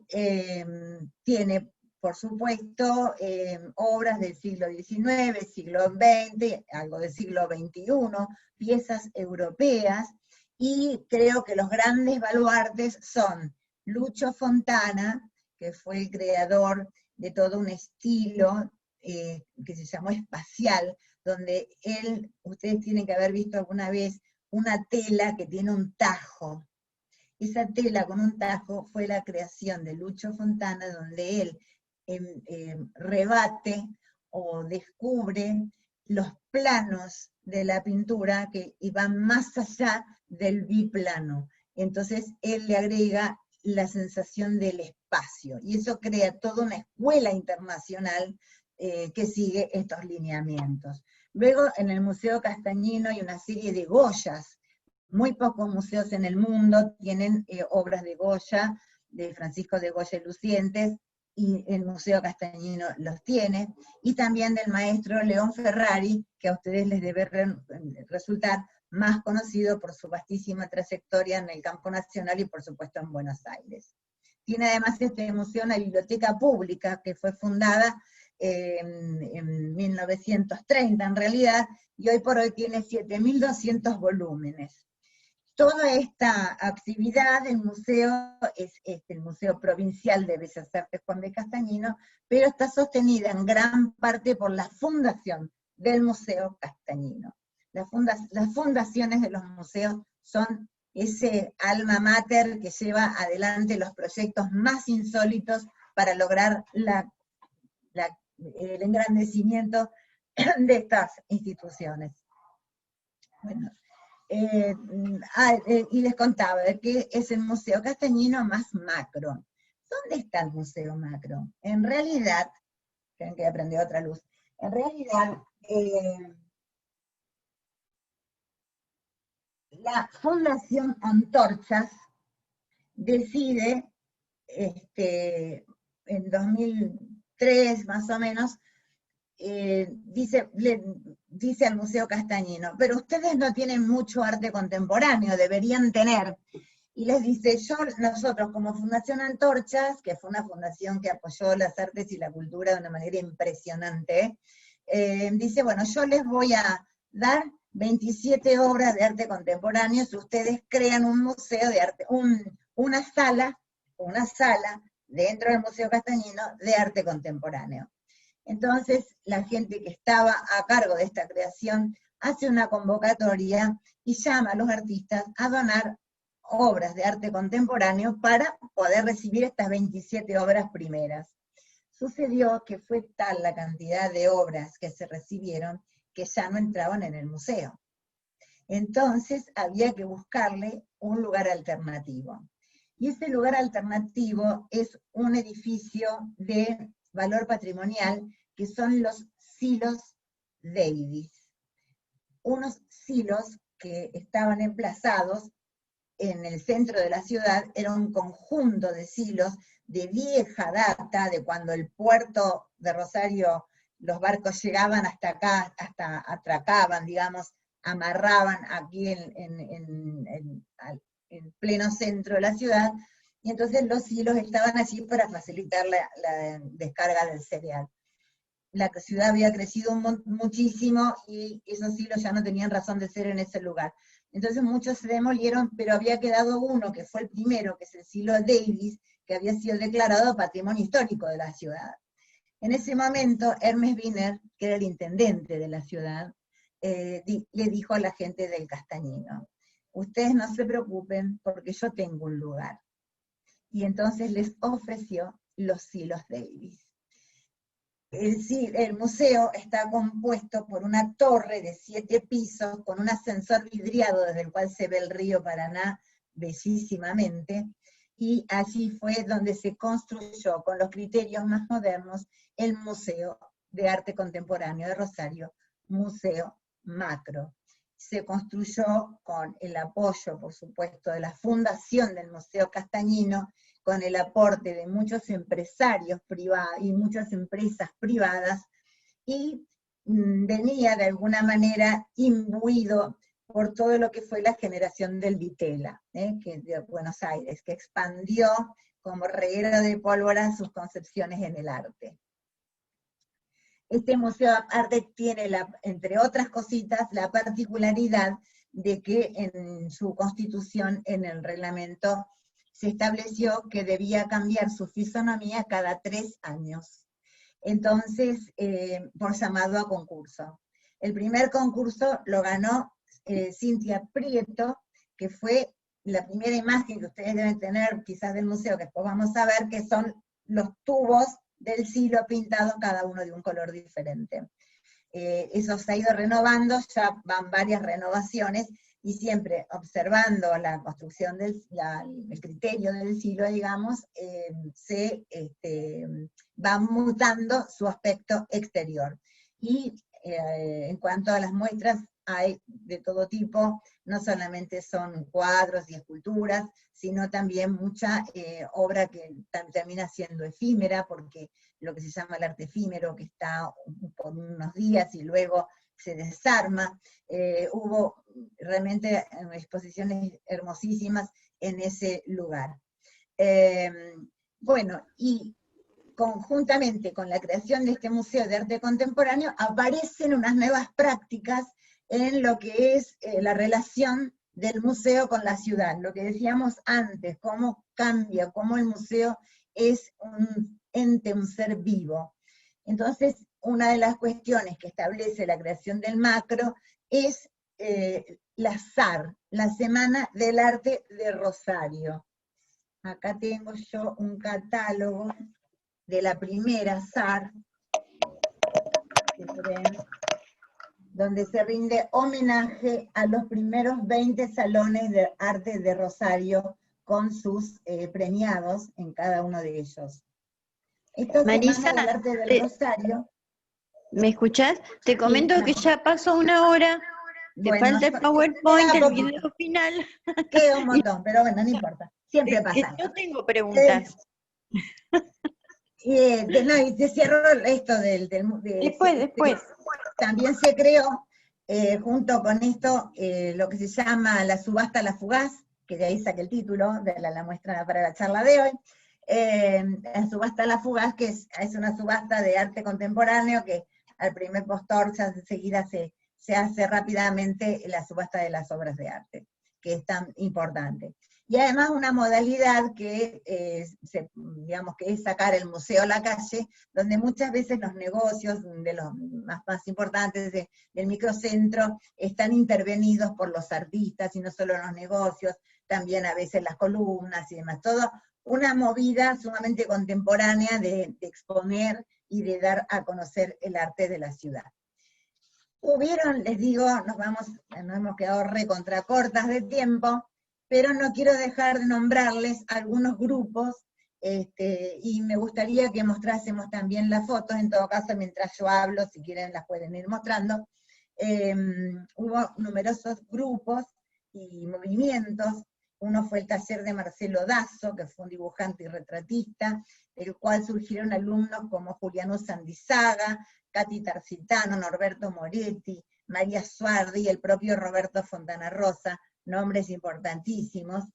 tiene, por supuesto, obras del siglo XIX, siglo XX, algo del siglo XXI, piezas europeas, y creo que los grandes baluartes son Lucho Fontana, que fue el creador de todo un estilo que se llamó espacial, donde ustedes tienen que haber visto alguna vez una tela que tiene un tajo. Esa tela con un tajo fue la creación de Lucho Fontana, donde él rebate o descubre los planos de la pintura que van más allá del biplano. Entonces él le agrega la sensación del espacio, y eso crea toda una escuela internacional que sigue estos lineamientos. Luego en el Museo Castañino hay una serie de Goyas. Muy pocos museos en el mundo tienen obras de Goya, de Francisco de Goya y Lucientes, y el Museo Castañino los tiene, y también del maestro León Ferrari, que a ustedes les debe resultar más conocido por su vastísima trayectoria en el campo nacional y por supuesto en Buenos Aires. Tiene además este museo una biblioteca pública que fue fundada en 1930 en realidad, y hoy por hoy tiene 7.200 volúmenes. Toda esta actividad del museo es el Museo Provincial de Bellas Artes Juan B. Castañino, pero está sostenida en gran parte por la fundación del Museo Castañino. Las fundaciones de los museos son ese alma mater que lleva adelante los proyectos más insólitos para lograr el engrandecimiento de estas instituciones. Bueno, y les contaba que es el Museo Castañino más macro. ¿Dónde está el Museo Macro? En realidad, creen que aprendí otra luz, en realidad la Fundación Antorchas decide en 2003 más o menos, le dice al Museo Castañino, pero ustedes no tienen mucho arte contemporáneo, deberían tener. Y les dice, nosotros como Fundación Antorchas, que fue una fundación que apoyó las artes y la cultura de una manera impresionante, dice, bueno, yo les voy a dar 27 obras de arte contemporáneo si ustedes crean un museo de arte, una sala dentro del Museo Castañino de arte contemporáneo. Entonces, la gente que estaba a cargo de esta creación hace una convocatoria y llama a los artistas a donar obras de arte contemporáneo para poder recibir estas 27 obras primeras. Sucedió que fue tal la cantidad de obras que se recibieron que ya no entraban en el museo. Entonces había que buscarle un lugar alternativo. Y ese lugar alternativo es un edificio de valor patrimonial que son los silos Davis. Unos silos que estaban emplazados en el centro de la ciudad, era un conjunto de silos de vieja data, de cuando el puerto de Rosario, los barcos llegaban hasta acá, hasta atracaban, digamos, amarraban aquí en pleno centro de la ciudad, y entonces los silos estaban allí para facilitar la descarga del cereal. La ciudad había crecido muchísimo y esos silos ya no tenían razón de ser en ese lugar. Entonces muchos se demolieron, pero había quedado uno, que fue el primero, que es el silo Davis, que había sido declarado Patrimonio Histórico de la ciudad. En ese momento, Hermes Wiener, que era el intendente de la ciudad, le dijo a la gente del Castañino, ustedes no se preocupen porque yo tengo un lugar. Y entonces les ofreció los silos Davis. El museo está compuesto por una torre de 7 pisos, con un ascensor vidriado desde el cual se ve el río Paraná bellísimamente, y allí fue donde se construyó, con los criterios más modernos, el Museo de Arte Contemporáneo de Rosario, Museo Macro. Se construyó con el apoyo, por supuesto, de la fundación del Museo Castañino, con el aporte de muchos empresarios privados y muchas empresas privadas, y venía de alguna manera imbuido por todo lo que fue la generación del Vitela, que de Buenos Aires, que expandió como reguero de pólvora sus concepciones en el arte. Este Museo de Arte tiene, entre otras cositas, la particularidad de que en su constitución, en el reglamento, se estableció que debía cambiar su fisonomía cada 3 años. Entonces, por llamado a concurso. El primer concurso lo ganó Cintia Prieto, que fue la primera imagen que ustedes deben tener quizás del museo, que después vamos a ver, que son los tubos del silo pintados, cada uno de un color diferente. Eso se ha ido renovando, ya van varias renovaciones, y siempre observando la construcción el criterio del silo, digamos, se va mutando su aspecto exterior. Y en cuanto a las muestras, hay de todo tipo, no solamente son cuadros y esculturas, sino también mucha obra que termina siendo efímera, porque lo que se llama el arte efímero, que está por unos días y luego se desarma. Hubo realmente exposiciones hermosísimas en ese lugar. Bueno, y conjuntamente con la creación de este Museo de Arte Contemporáneo, aparecen unas nuevas prácticas en lo que es la relación del museo con la ciudad. Lo que decíamos antes, cómo cambia, cómo el museo es un ente, un ser vivo. Entonces, una de las cuestiones que establece la creación del Macro es la SAR, la Semana del Arte de Rosario. Acá tengo yo un catálogo de la primera SAR, donde se rinde homenaje a los primeros 20 salones de arte de Rosario con sus premiados en cada uno de ellos. Esta Marisa, Semana del Arte del Rosario. ¿Me escuchás? Te comento que ya pasó 1 hora, te falta el PowerPoint, el video final. Queda un montón, pero bueno, no importa, siempre pasa. Yo tengo preguntas. No, y te cierro esto Después. También se creó, junto con esto, lo que se llama la subasta La Fugaz, que de ahí saqué el título de la muestra para la charla de hoy. La subasta La Fugaz, que es una subasta de arte contemporáneo que al primer postor ya enseguida se hace rápidamente la subasta de las obras de arte, que es tan importante. Y además una modalidad que, digamos, que es sacar el museo a la calle, donde muchas veces los negocios de los más importantes del microcentro están intervenidos por los artistas, y no solo los negocios, también a veces las columnas y demás. Todo una movida sumamente contemporánea de exponer y de dar a conocer el arte de la ciudad. Les digo, nos hemos quedado recontracortas de tiempo, pero no quiero dejar de nombrarles algunos grupos, y me gustaría que mostrásemos también las fotos, en todo caso, mientras yo hablo, si quieren las pueden ir mostrando. Hubo numerosos grupos y movimientos. Uno fue el taller de Marcelo Dazo, que fue un dibujante y retratista, del cual surgieron alumnos como Juliano Sandizaga, Cati Tarsitano, Norberto Moretti, María Suardi y el propio Roberto Fontana Rosa, nombres importantísimos,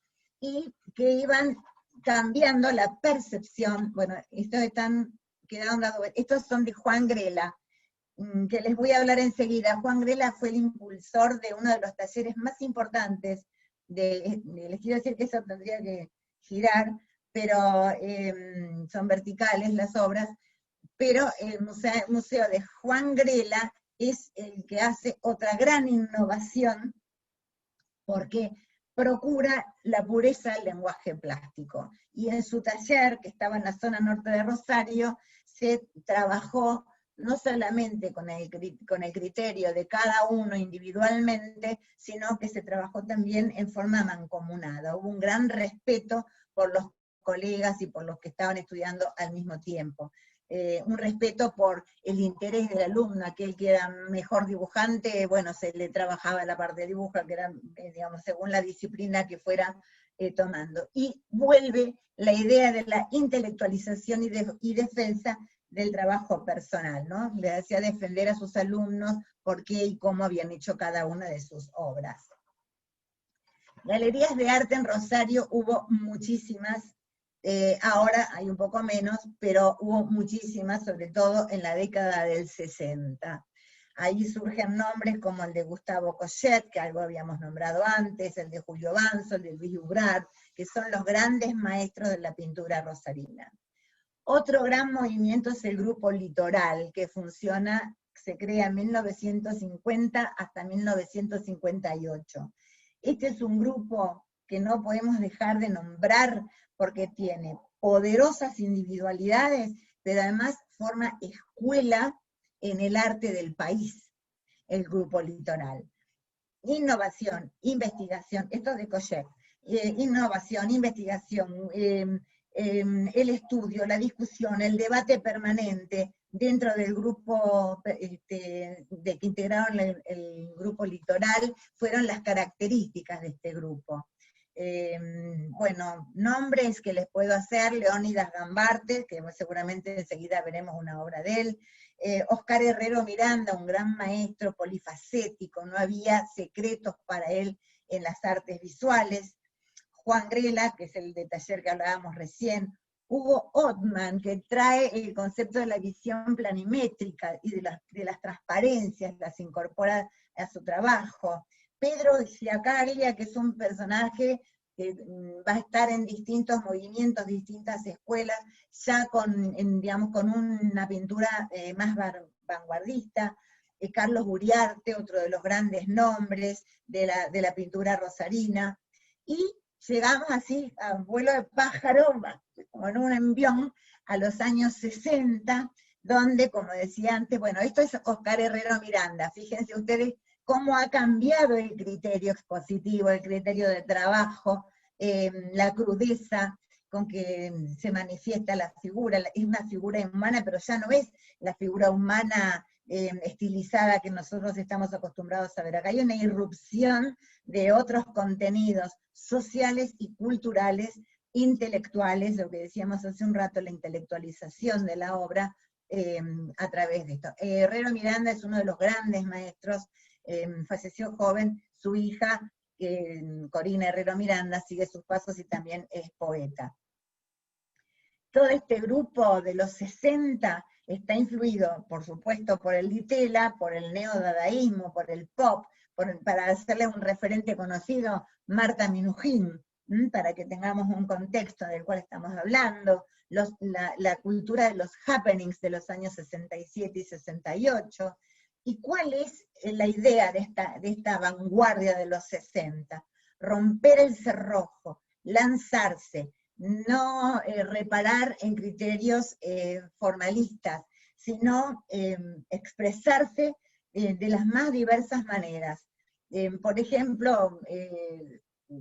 y que iban cambiando la percepción. Bueno, estos son de Juan Grela, que les voy a hablar enseguida. Juan Grela fue el impulsor de uno de los talleres más importantes, les quiero decir que eso tendría que girar, pero son verticales las obras, pero el museo de Juan Grela es el que hace otra gran innovación, porque procura la pureza del lenguaje plástico. Y en su taller, que estaba en la zona norte de Rosario, se trabajó no solamente con el criterio de cada uno individualmente, sino que se trabajó también en forma mancomunada. Hubo un gran respeto por los colegas y por los que estaban estudiando al mismo tiempo. Un respeto por el interés del alumno, aquel que era mejor dibujante, bueno, se le trabajaba la parte de dibujo, que era, digamos, según la disciplina que fuera tomando. Y vuelve la idea de la intelectualización y defensa del trabajo personal, ¿no? Le hacía defender a sus alumnos por qué y cómo habían hecho cada una de sus obras. Galerías de arte en Rosario hubo muchísimas, ahora hay un poco menos, pero hubo muchísimas, sobre todo en la década del 60. Ahí surgen nombres como el de Gustavo Coyet, que algo habíamos nombrado antes, el de Julio Banzo, el de Luis Ugrad, que son los grandes maestros de la pintura rosarina. Otro gran movimiento es el Grupo Litoral, que se crea en 1950 hasta 1958. Este es un grupo que no podemos dejar de nombrar porque tiene poderosas individualidades, pero además forma escuela en el arte del país, el Grupo Litoral. Innovación, investigación, esto es de Coyet, innovación, investigación, el estudio, la discusión, el debate permanente dentro del grupo que integraron el Grupo Litoral, fueron las características de este grupo. Bueno, nombres que les puedo hacer: Leónidas Gambarte, que seguramente enseguida veremos una obra de él, Oscar Herrero Miranda, un gran maestro polifacético, no había secretos para él en las artes visuales. Juan Grela, que es el de taller que hablábamos recién. Hugo Ottman, que trae el concepto de la visión planimétrica y de las transparencias, las incorpora a su trabajo. Pedro Giacaglia, que es un personaje que va a estar en distintos movimientos, distintas escuelas, ya con una pintura más vanguardista. Carlos Uriarte, otro de los grandes nombres de la pintura rosarina. Y llegamos así a vuelo de pájaro, como en un envión, a los años 60, donde, como decía antes, bueno, esto es Oscar Herrero Miranda. Fíjense ustedes cómo ha cambiado el criterio expositivo, el criterio de trabajo, la crudeza con que se manifiesta la figura. Es una figura humana, pero ya no es la figura humana estilizada que nosotros estamos acostumbrados a ver. Acá hay una irrupción de otros contenidos sociales y culturales intelectuales, lo que decíamos hace un rato, la intelectualización de la obra a través de esto. Herrero Miranda es uno de los grandes maestros, falleció joven, su hija, Corina Herrero Miranda, sigue sus pasos y también es poeta. Todo este grupo de los 60 está influido, por supuesto, por el Ditela, por el neodadaísmo, por el pop, para hacerle un referente conocido, Marta Minujín, para que tengamos un contexto del cual estamos hablando, la cultura de los happenings de los años 67 y 68, y cuál es la idea de esta vanguardia de los 60, romper el cerrojo, lanzarse, no reparar en criterios formalistas, sino expresarse de las más diversas maneras. Por ejemplo,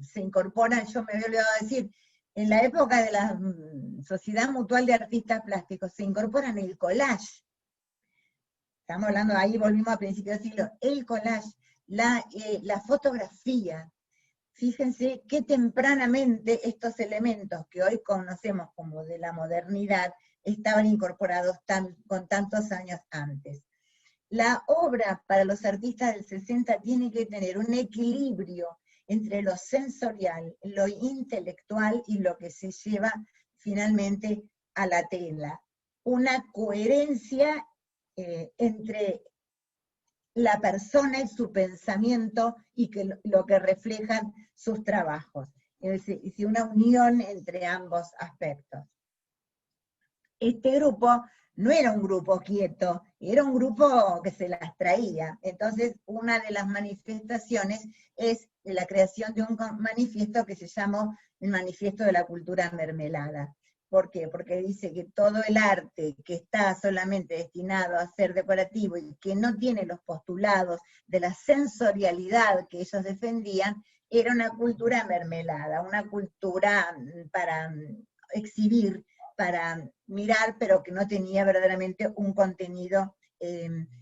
se incorporan, yo me había olvidado decir, en la época de la Sociedad Mutual de Artistas Plásticos, se incorporan el collage. Estamos hablando, ahí volvimos a principios del siglo, el collage, la fotografía. Fíjense qué tempranamente estos elementos que hoy conocemos como de la modernidad estaban incorporados con tantos años antes. La obra para los artistas del 60 tiene que tener un equilibrio entre lo sensorial, lo intelectual y lo que se lleva finalmente a la tela. Una coherencia entre la persona y su pensamiento y lo que reflejan sus trabajos. Es decir, una unión entre ambos aspectos. Este grupo no era un grupo quieto, era un grupo que se las traía. Entonces, una de las manifestaciones es la creación de un manifiesto que se llamó el Manifiesto de la Cultura Mermelada. ¿Por qué? Porque dice que todo el arte que está solamente destinado a ser decorativo y que no tiene los postulados de la sensorialidad que ellos defendían, era una cultura mermelada, una cultura para exhibir, para mirar, pero que no tenía verdaderamente un contenido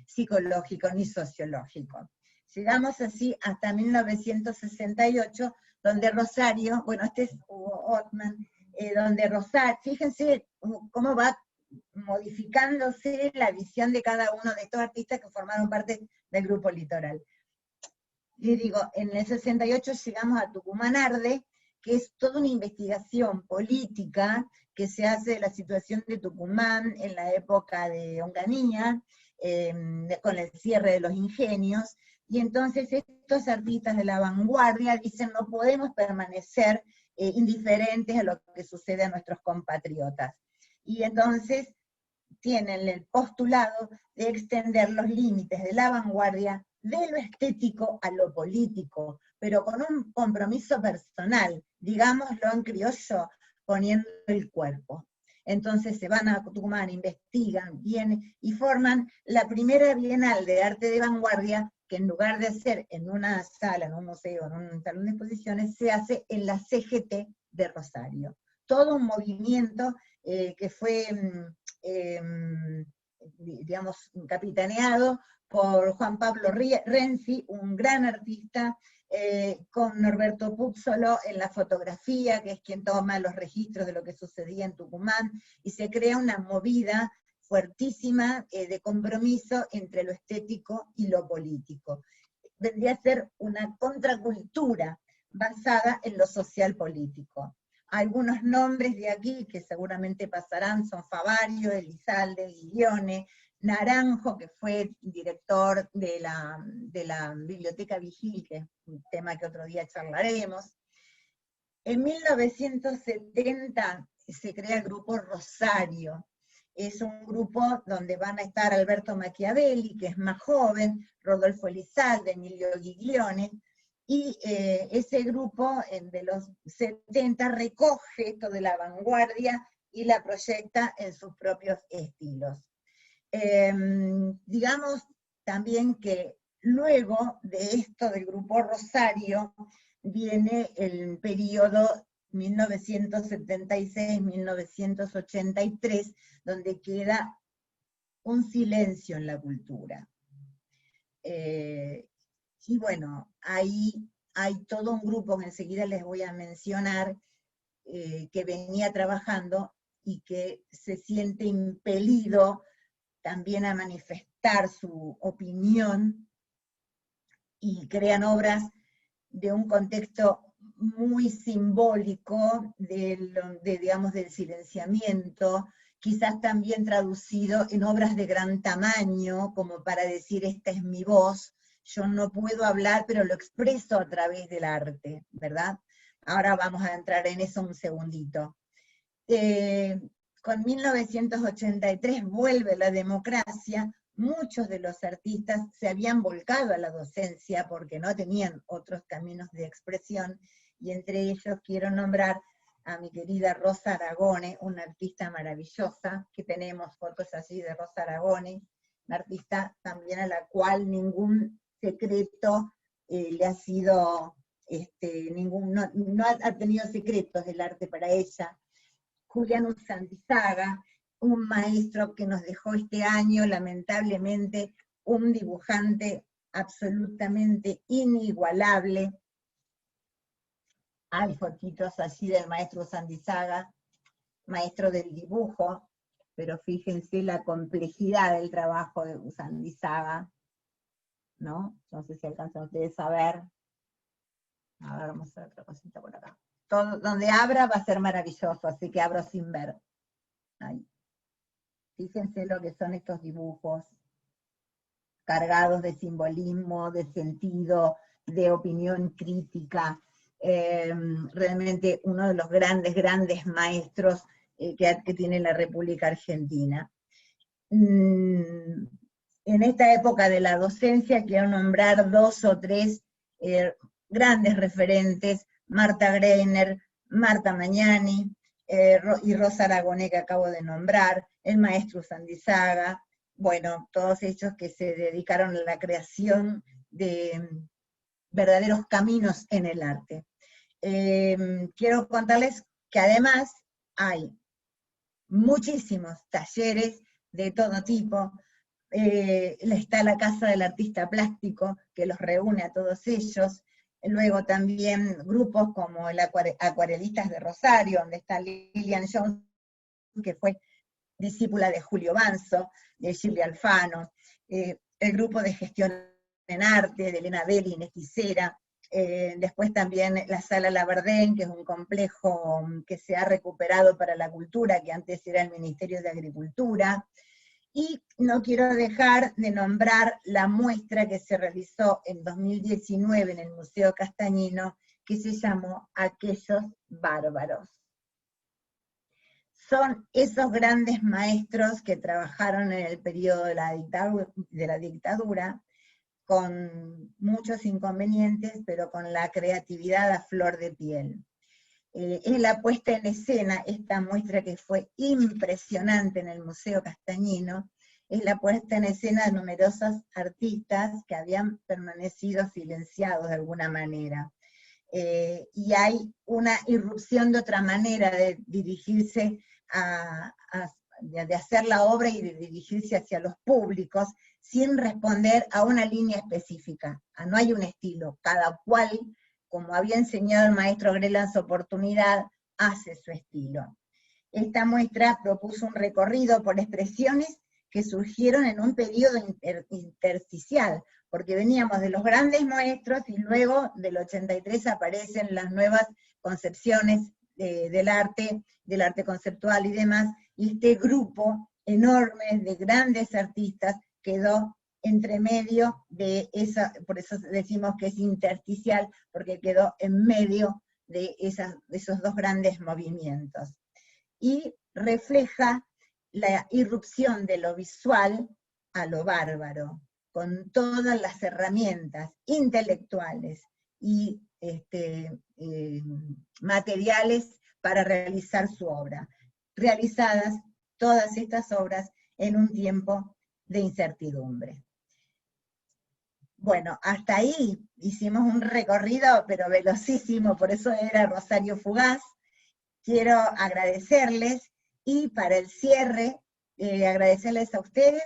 psicológico ni sociológico. Llegamos así hasta 1968, donde Rosario, bueno, este es Hugo Ottman, donde Rosario, fíjense cómo va modificándose la visión de cada uno de estos artistas que formaron parte del Grupo Litoral. Les digo, en el 68 llegamos a Tucumán Arde, que es toda una investigación política que se hace de la situación de Tucumán en la época de Onganía, con el cierre de los ingenios, y entonces estos artistas de la vanguardia dicen no podemos permanecer indiferentes a lo que sucede a nuestros compatriotas. Y entonces tienen el postulado de extender los límites de la vanguardia de lo estético a lo político, pero con un compromiso personal, digámoslo en criollo, poniendo el cuerpo. Entonces se van a Tucumán, investigan, vienen y forman la primera Bienal de Arte de Vanguardia, que en lugar de hacer en una sala, en un museo, en un salón de exposiciones, se hace en la CGT de Rosario. Todo un movimiento que fue, digamos, capitaneado por Juan Pablo Renzi, un gran artista, con Norberto Puzzolo en la fotografía, que es quien toma los registros de lo que sucedía en Tucumán, y se crea una movida fuertísima de compromiso entre lo estético y lo político. Vendría a ser una contracultura basada en lo social político. Algunos nombres de aquí que seguramente pasarán son Favario, Elizalde, Guilione, Naranjo, que fue director de la Biblioteca Vigil, que es un tema que otro día charlaremos. En 1970 se crea el grupo Rosario. Es un grupo donde van a estar Alberto Machiavelli, que es más joven, Rodolfo Elizalde, Emilio Guiglione, y ese grupo de los 70 recoge esto de la vanguardia y la proyecta en sus propios estilos. Digamos también que luego de esto del grupo Rosario viene el periodo 1976-1983, donde queda un silencio en la cultura. Y bueno, ahí hay todo un grupo que enseguida les voy a mencionar, que venía trabajando y que se siente impelido también a manifestar su opinión, y crean obras de un contexto muy simbólico digamos, del silenciamiento, quizás también traducido en obras de gran tamaño, como para decir, esta es mi voz, yo no puedo hablar, pero lo expreso a través del arte, ¿verdad? Ahora vamos a entrar en eso un segundito. Con 1983 vuelve la democracia, muchos de los artistas se habían volcado a la docencia porque no tenían otros caminos de expresión, y entre ellos quiero nombrar a mi querida Rosa Aragone, una artista maravillosa, que tenemos fotos allí de Rosa Aragone, una artista también a la cual ningún secreto le ha sido, no ha tenido secretos del arte para ella. Julián Usandizaga, un maestro que nos dejó este año, lamentablemente, un dibujante absolutamente inigualable. Hay fotitos así del maestro Usandizaga, maestro del dibujo, pero fíjense la complejidad del trabajo de Usandizaga, ¿no? No sé si alcanzan ustedes a ver. A ver, vamos a ver otra cosita por acá. Todo, donde abra va a ser maravilloso, así que abro sin ver. Ahí. Fíjense lo que son estos dibujos, cargados de simbolismo, de sentido, de opinión crítica. Realmente uno de los grandes maestros que tiene la República Argentina. En esta época de la docencia quiero nombrar 2 o 3 grandes referentes: Marta Greiner, Marta Magnani, y Rosa Aragone, que acabo de nombrar, el maestro Usandizaga, bueno, todos ellos que se dedicaron a la creación de verdaderos caminos en el arte. Quiero contarles que además hay muchísimos talleres de todo tipo. Está la Casa del Artista Plástico, que los reúne a todos ellos. Luego también grupos como el Acuarelistas de Rosario, donde está Lilian Jones, que fue discípula de Julio Banzo, de Shirley Alfano, el grupo de Gestión en Arte, de Elena Belli, Inés Quisera, después también la Sala Labardén, que es un complejo que se ha recuperado para la cultura, que antes era el Ministerio de Agricultura. Y no quiero dejar de nombrar la muestra que se realizó en 2019 en el Museo Castañino, que se llamó Aquellos Bárbaros. Son esos grandes maestros que trabajaron en el periodo de la dictadura, con muchos inconvenientes, pero con la creatividad a flor de piel. Es la puesta en escena, esta muestra que fue impresionante en el Museo Castañino, es la puesta en escena de numerosos artistas que habían permanecido silenciados de alguna manera. Y hay una irrupción de otra manera de dirigirse de hacer la obra y de dirigirse hacia los públicos sin responder a una línea específica. No hay un estilo, cada cual, como había enseñado el maestro Grela en su oportunidad, hace su estilo. Esta muestra propuso un recorrido por expresiones que surgieron en un periodo intersticial, porque veníamos de los grandes maestros y luego del 83 aparecen las nuevas concepciones del arte conceptual y demás, y este grupo enorme de grandes artistas quedó entre medio de esa, por eso decimos que es intersticial, porque quedó en medio de esos dos grandes movimientos. Y refleja la irrupción de lo visual a lo bárbaro, con todas las herramientas intelectuales y materiales para realizar su obra. Realizadas todas estas obras en un tiempo de incertidumbre. Bueno, hasta ahí hicimos un recorrido, pero velocísimo, por eso era Rosario Fugaz. Quiero agradecerles, y para el cierre, agradecerles a ustedes,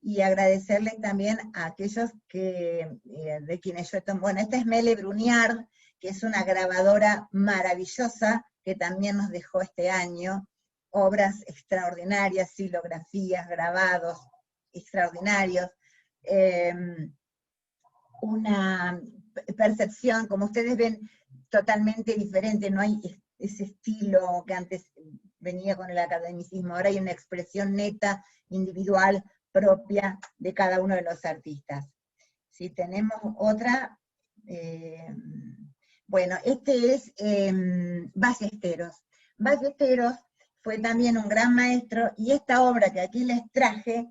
y agradecerles también a aquellos de quienes yo tomo. Bueno, esta es Mele Bruniard, que es una grabadora maravillosa, que también nos dejó este año, obras extraordinarias, xilografías, grabados extraordinarios, una percepción, como ustedes ven, totalmente diferente, no hay ese estilo que antes venía con el academicismo, ahora hay una expresión neta, individual, propia de cada uno de los artistas. Si tenemos otra, bueno, este es Ballesteros. Ballesteros fue también un gran maestro, y esta obra que aquí les traje,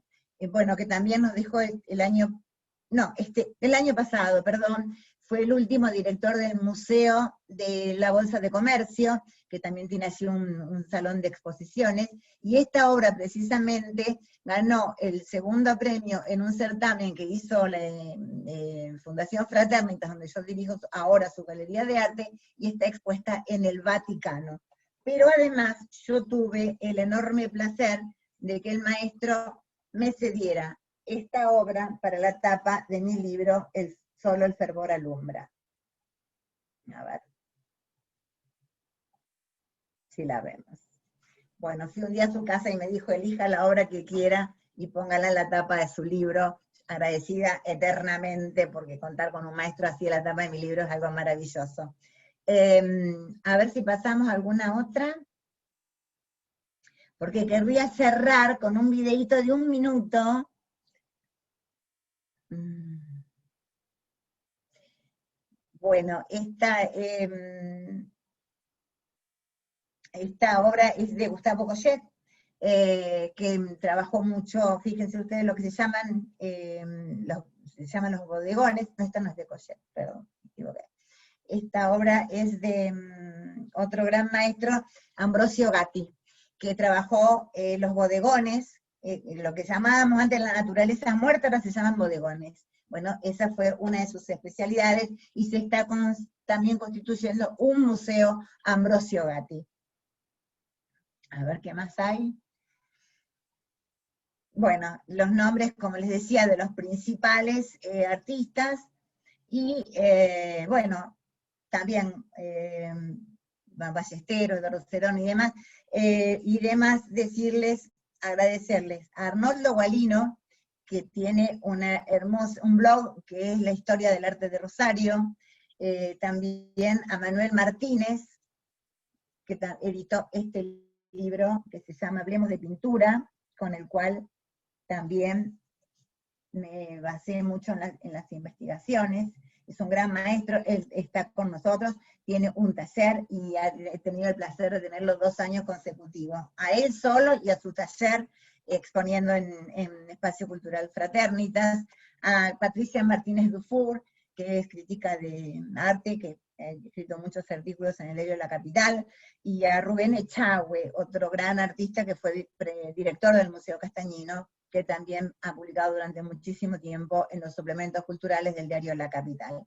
bueno, que también nos dejó el año pasado, perdón, fue el último director del Museo de la Bolsa de Comercio, que también tiene así un salón de exposiciones, y esta obra precisamente ganó el segundo premio en un certamen que hizo la Fundación Fraternitas, donde yo dirijo ahora su galería de arte, y está expuesta en el Vaticano. Pero además yo tuve el enorme placer de que el maestro me cediera esta obra para la tapa de mi libro, Solo el fervor alumbra. A ver si la vemos. Bueno, fui un día a su casa y me dijo, elija la obra que quiera y póngala en la tapa de su libro, agradecida eternamente, porque contar con un maestro así en la tapa de mi libro es algo maravilloso. A ver si pasamos a alguna otra, porque querría cerrar con un videíto de 1 minuto. Bueno, esta obra es de Gustavo Collet, que trabajó mucho, fíjense ustedes lo que se llaman los bodegones. No, esta no es de Collet, perdón, me equivoqué. Esta obra es de otro gran maestro, Ambrosio Gatti, que trabajó los bodegones, lo que llamábamos antes la naturaleza muerta, ahora se llaman bodegones. Bueno, esa fue una de sus especialidades, y se está también constituyendo un museo Ambrosio Gatti. A ver qué más hay. Bueno, los nombres, como les decía, de los principales artistas, y bueno, también Ballesteros, de Roserón y demás, agradecerles a Arnoldo Gualino, que tiene un blog que es La Historia del Arte de Rosario, también a Manuel Martínez, que editó este libro que se llama Hablemos de Pintura, con el cual también me basé mucho en las investigaciones. Es un gran maestro, él está con nosotros, tiene un taller, y he tenido el placer de tenerlo 2 años consecutivos, a él solo y a su taller, exponiendo en Espacio Cultural Fraternitas, a Patricia Martínez Dufour, que es crítica de arte, que ha escrito muchos artículos en el diario La Capital, y a Rubén Echagüe, otro gran artista que fue director del Museo Castañino, que también ha publicado durante muchísimo tiempo en los suplementos culturales del diario La Capital.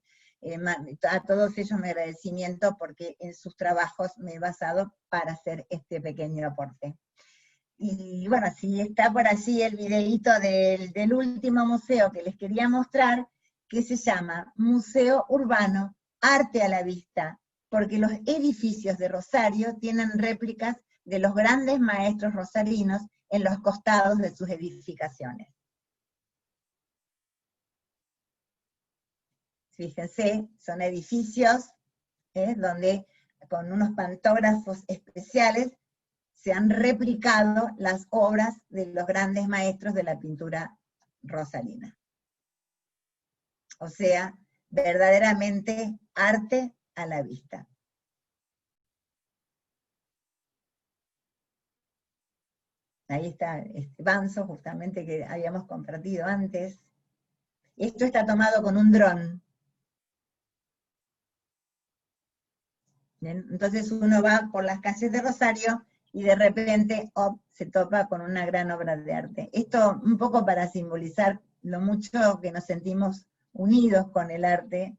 A todos ellos mi agradecimiento, porque en sus trabajos me he basado para hacer este pequeño aporte. Y bueno, si está por allí el videíto del último museo que les quería mostrar, que se llama Museo Urbano Arte a la Vista, porque los edificios de Rosario tienen réplicas de los grandes maestros rosarinos en los costados de sus edificaciones. Fíjense, son edificios donde con unos pantógrafos especiales se han replicado las obras de los grandes maestros de la pintura rosarina. O sea, verdaderamente arte a la vista. Ahí está este Banzo, justamente, que habíamos compartido antes. Esto está tomado con un dron. ¿Bien? Entonces uno va por las calles de Rosario y de repente se topa con una gran obra de arte. Esto un poco para simbolizar lo mucho que nos sentimos unidos con el arte,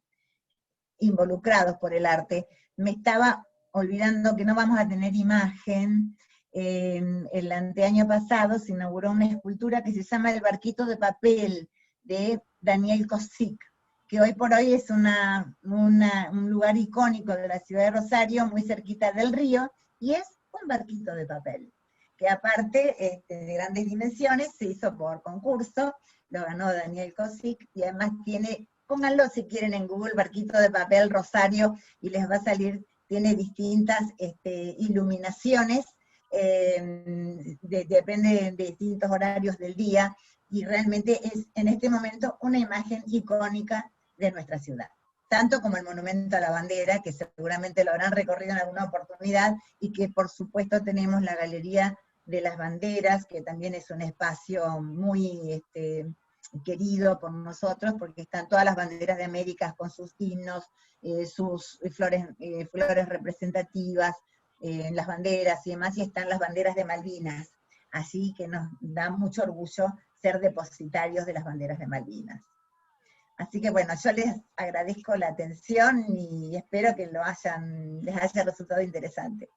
involucrados por el arte. Me estaba olvidando que no vamos a tener imagen. El anteaño pasado se inauguró una escultura que se llama El barquito de papel, de Daniel Kosick, que hoy por hoy es un lugar icónico de la ciudad de Rosario, muy cerquita del río, y es un barquito de papel, que aparte de grandes dimensiones, se hizo por concurso, lo ganó Daniel Kosick, y además tiene, pónganlo si quieren en Google, barquito de papel Rosario, y les va a salir, tiene distintas iluminaciones, depende de distintos horarios del día, y realmente es en este momento una imagen icónica de nuestra ciudad. Tanto como el Monumento a la Bandera, que seguramente lo habrán recorrido en alguna oportunidad, y que por supuesto tenemos la Galería de las Banderas, que también es un espacio muy querido por nosotros, porque están todas las banderas de América con sus himnos, sus flores representativas, en las banderas y demás, y están las banderas de Malvinas. Así que nos da mucho orgullo ser depositarios de las banderas de Malvinas. Así que bueno, yo les agradezco la atención y espero que les haya resultado interesante.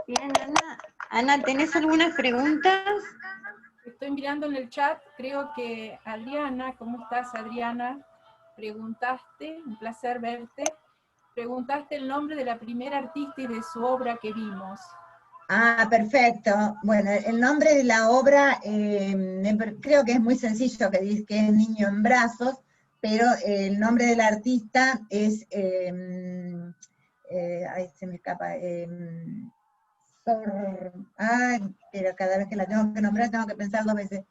Bien, Ana. Ana, ¿tenés algunas preguntas? Estoy mirando en el chat, creo que Adriana, ¿cómo estás, Adriana? Preguntaste, un placer verte, preguntaste el nombre de la primera artista y de su obra que vimos. Ah, perfecto. Bueno, el nombre de la obra creo que es muy sencillo, que dice que es Niño en Brazos, pero el nombre del artista es, ay, se me escapa, pero cada vez que la tengo que nombrar tengo que pensar 2 veces.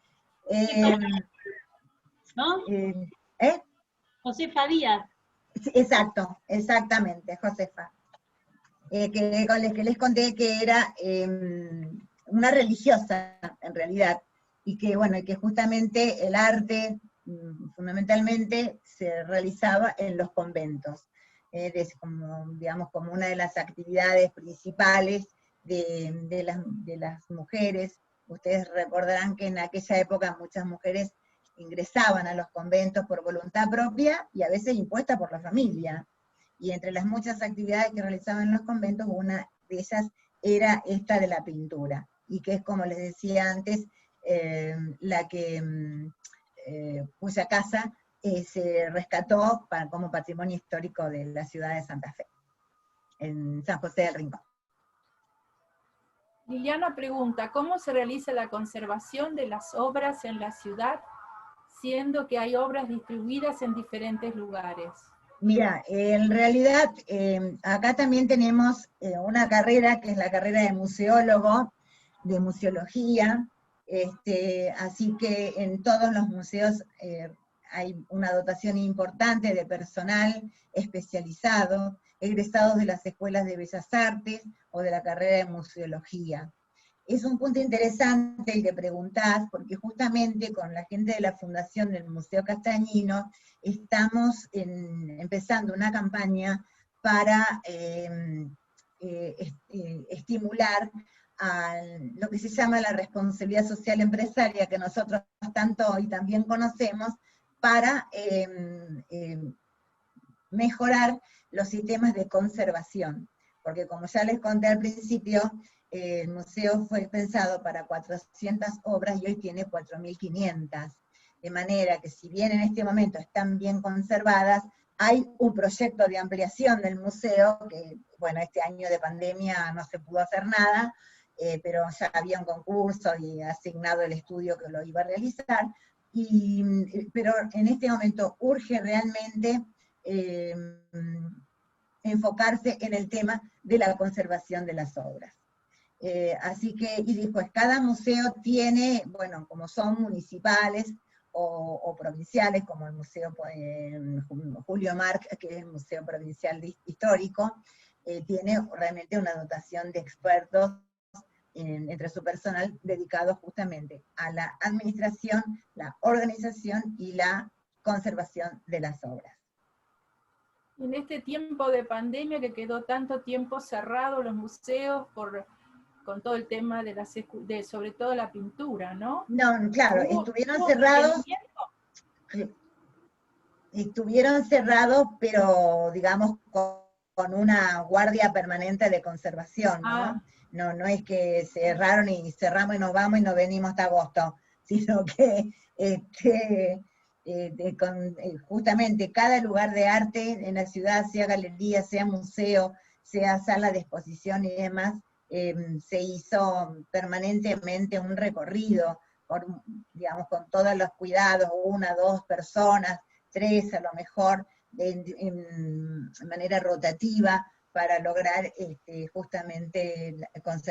¿No? ¿Eh? Josefa Díaz. Sí, exacto, exactamente, Josefa. Que les conté que era una religiosa, en realidad, y que, bueno, que justamente el arte, fundamentalmente, se realizaba en los conventos. Es como, digamos, como una de las actividades principales de las mujeres. Ustedes recordarán que en aquella época muchas mujeres ingresaban a los conventos por voluntad propia y a veces impuesta por la familia. Y entre las muchas actividades que realizaban en los conventos, una de ellas era esta de la pintura, y que es, como les decía antes, la que cuya casa se rescató como patrimonio histórico de la ciudad de Santa Fe, en San José del Rincón. Liliana pregunta, ¿cómo se realiza la conservación de las obras en la ciudad, siendo que hay obras distribuidas en diferentes lugares? Mira, en realidad acá también tenemos una carrera, que es la carrera de museólogo, de museología, así que en todos los museos hay una dotación importante de personal especializado, egresados de las escuelas de Bellas Artes o de la carrera de museología. Es un punto interesante el que preguntás, porque justamente con la gente de la Fundación del Museo Castañino estamos empezando una campaña para estimular a lo que se llama la responsabilidad social empresaria, que nosotros tanto hoy también conocemos, para mejorar los sistemas de conservación. Porque como ya les conté al principio, el museo fue pensado para 400 obras y hoy tiene 4.500. De manera que si bien en este momento están bien conservadas, hay un proyecto de ampliación del museo, que bueno, este año de pandemia no se pudo hacer nada, pero ya había un concurso y asignado el estudio que lo iba a realizar, pero en este momento urge realmente enfocarse en el tema de la conservación de las obras. Así que, y después, cada museo tiene, bueno, como son municipales o provinciales, como el Museo Julio Marc, que es el Museo Provincial Histórico, tiene realmente una dotación de expertos entre su personal dedicado justamente a la administración, la organización y la conservación de las obras. En este tiempo de pandemia que quedó tanto tiempo cerrado los museos con todo el tema de sobre todo la pintura, ¿no? No, claro, estuvieron cerrados, pero digamos con una guardia permanente de conservación, ¿no? no es que cerraron y cerramos y nos vamos y nos venimos hasta agosto, sino que justamente cada lugar de arte en la ciudad, sea galería, sea museo, sea sala de exposición y demás, se hizo permanentemente un recorrido, digamos, con todos los cuidados, 1, 2 personas, 3 a lo mejor, en manera rotativa, para lograr justamente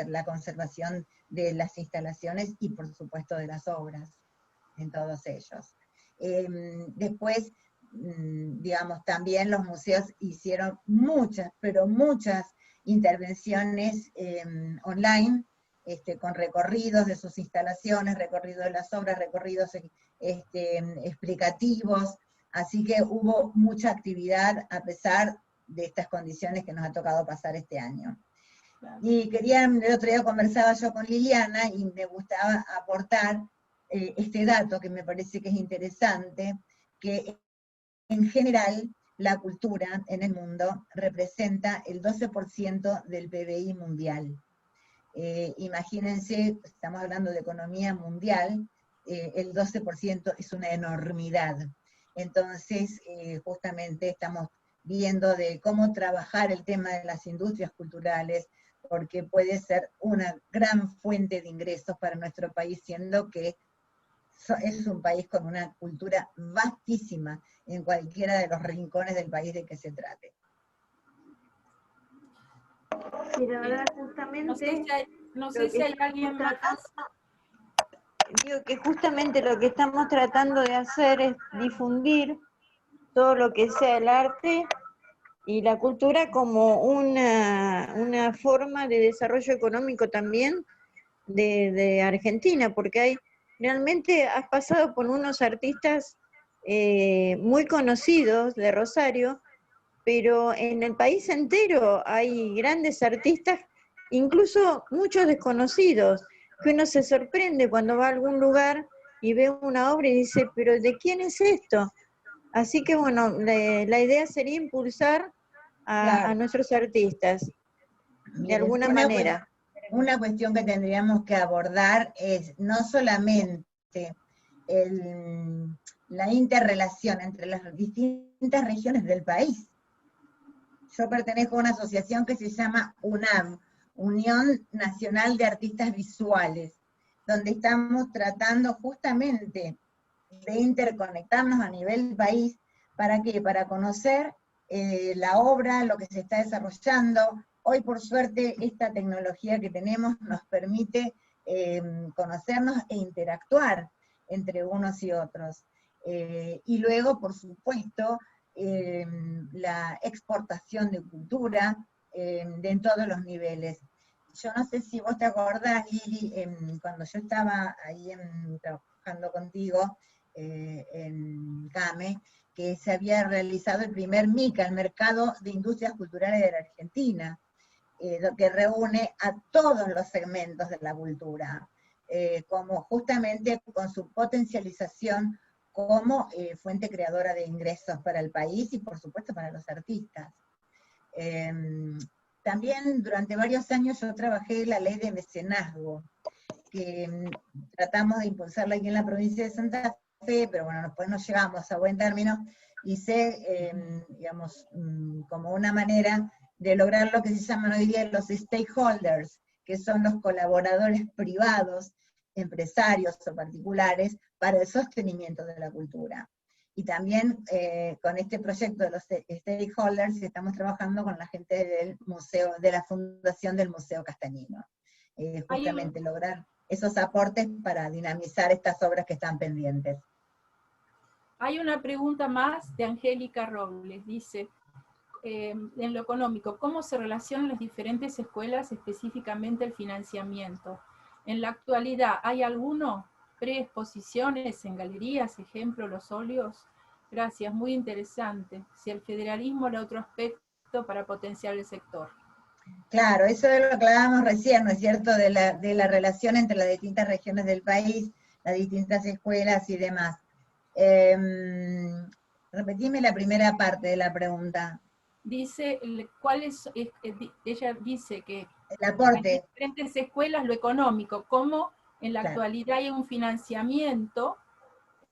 la conservación de las instalaciones y por supuesto de las obras en todos ellos. Después, digamos, también los museos hicieron muchas, pero muchas intervenciones online, con recorridos de sus instalaciones, recorridos de las obras, recorridos explicativos, así que hubo mucha actividad a pesar de estas condiciones que nos ha tocado pasar este año. Claro. Y el otro día conversaba yo con Liliana y me gustaba aportar este dato que me parece que es interesante, que en general la cultura en el mundo representa el 12% del PBI mundial. Imagínense, estamos hablando de economía mundial, el 12% es una enormidad. Entonces, justamente estamos viendo de cómo trabajar el tema de las industrias culturales, porque puede ser una gran fuente de ingresos para nuestro país, siendo que es un país con una cultura vastísima en cualquiera de los rincones del país de que se trate. Sí, la verdad, justamente... No sé si hay alguien más. Digo que justamente lo que estamos tratando de hacer es difundir todo lo que sea el arte y la cultura como una forma de desarrollo económico también de Argentina, porque realmente has pasado por unos artistas muy conocidos de Rosario, pero en el país entero hay grandes artistas, incluso muchos desconocidos, que uno se sorprende cuando va a algún lugar y ve una obra y dice, pero ¿de quién es esto? Así que bueno, la idea sería impulsar a nuestros artistas, de alguna manera. Una cuestión que tendríamos que abordar es no solamente la interrelación entre las distintas regiones del país. Yo pertenezco a una asociación que se llama UNAV, Unión Nacional de Artistas Visuales, donde estamos tratando justamente de interconectarnos a nivel país. ¿Para qué? Para conocer la obra, lo que se está desarrollando. Hoy, por suerte, esta tecnología que tenemos nos permite conocernos e interactuar entre unos y otros. Y luego, por supuesto, la exportación de cultura en todos los niveles. Yo no sé si vos te acordás, Lili, cuando yo estaba ahí trabajando contigo en CAME, que se había realizado el primer MICA, el Mercado de Industrias Culturales de la Argentina, que reúne a todos los segmentos de la cultura, como justamente con su potencialización como fuente creadora de ingresos para el país y por supuesto para los artistas. También durante varios años yo trabajé la ley de mecenazgo, que tratamos de impulsarla aquí en la provincia de Santa Fe, pero bueno, después no llegamos a buen término, y digamos, como una manera de lograr lo que se llaman hoy día los stakeholders, que son los colaboradores privados, empresarios o particulares, para el sostenimiento de la cultura. Y también con este proyecto de los stakeholders estamos trabajando con la gente del museo, de la Fundación del Museo Castañino. Justamente lograr esos aportes para dinamizar estas obras que están pendientes. Hay una pregunta más de Angélica Robles, dice, en lo económico, ¿cómo se relacionan las diferentes escuelas, específicamente el financiamiento? En la actualidad, ¿hay alguno? ¿Preexposiciones en galerías, ejemplo, los óleos? Gracias, muy interesante. Si el federalismo era otro aspecto para potenciar el sector. Claro, eso es lo que hablábamos recién, ¿no es cierto?, de la relación entre las distintas regiones del país, las distintas escuelas y demás. Repetime la primera parte de la pregunta. dice, ella dice que El en aporte, diferentes escuelas lo económico, como en la Claro. actualidad hay un financiamiento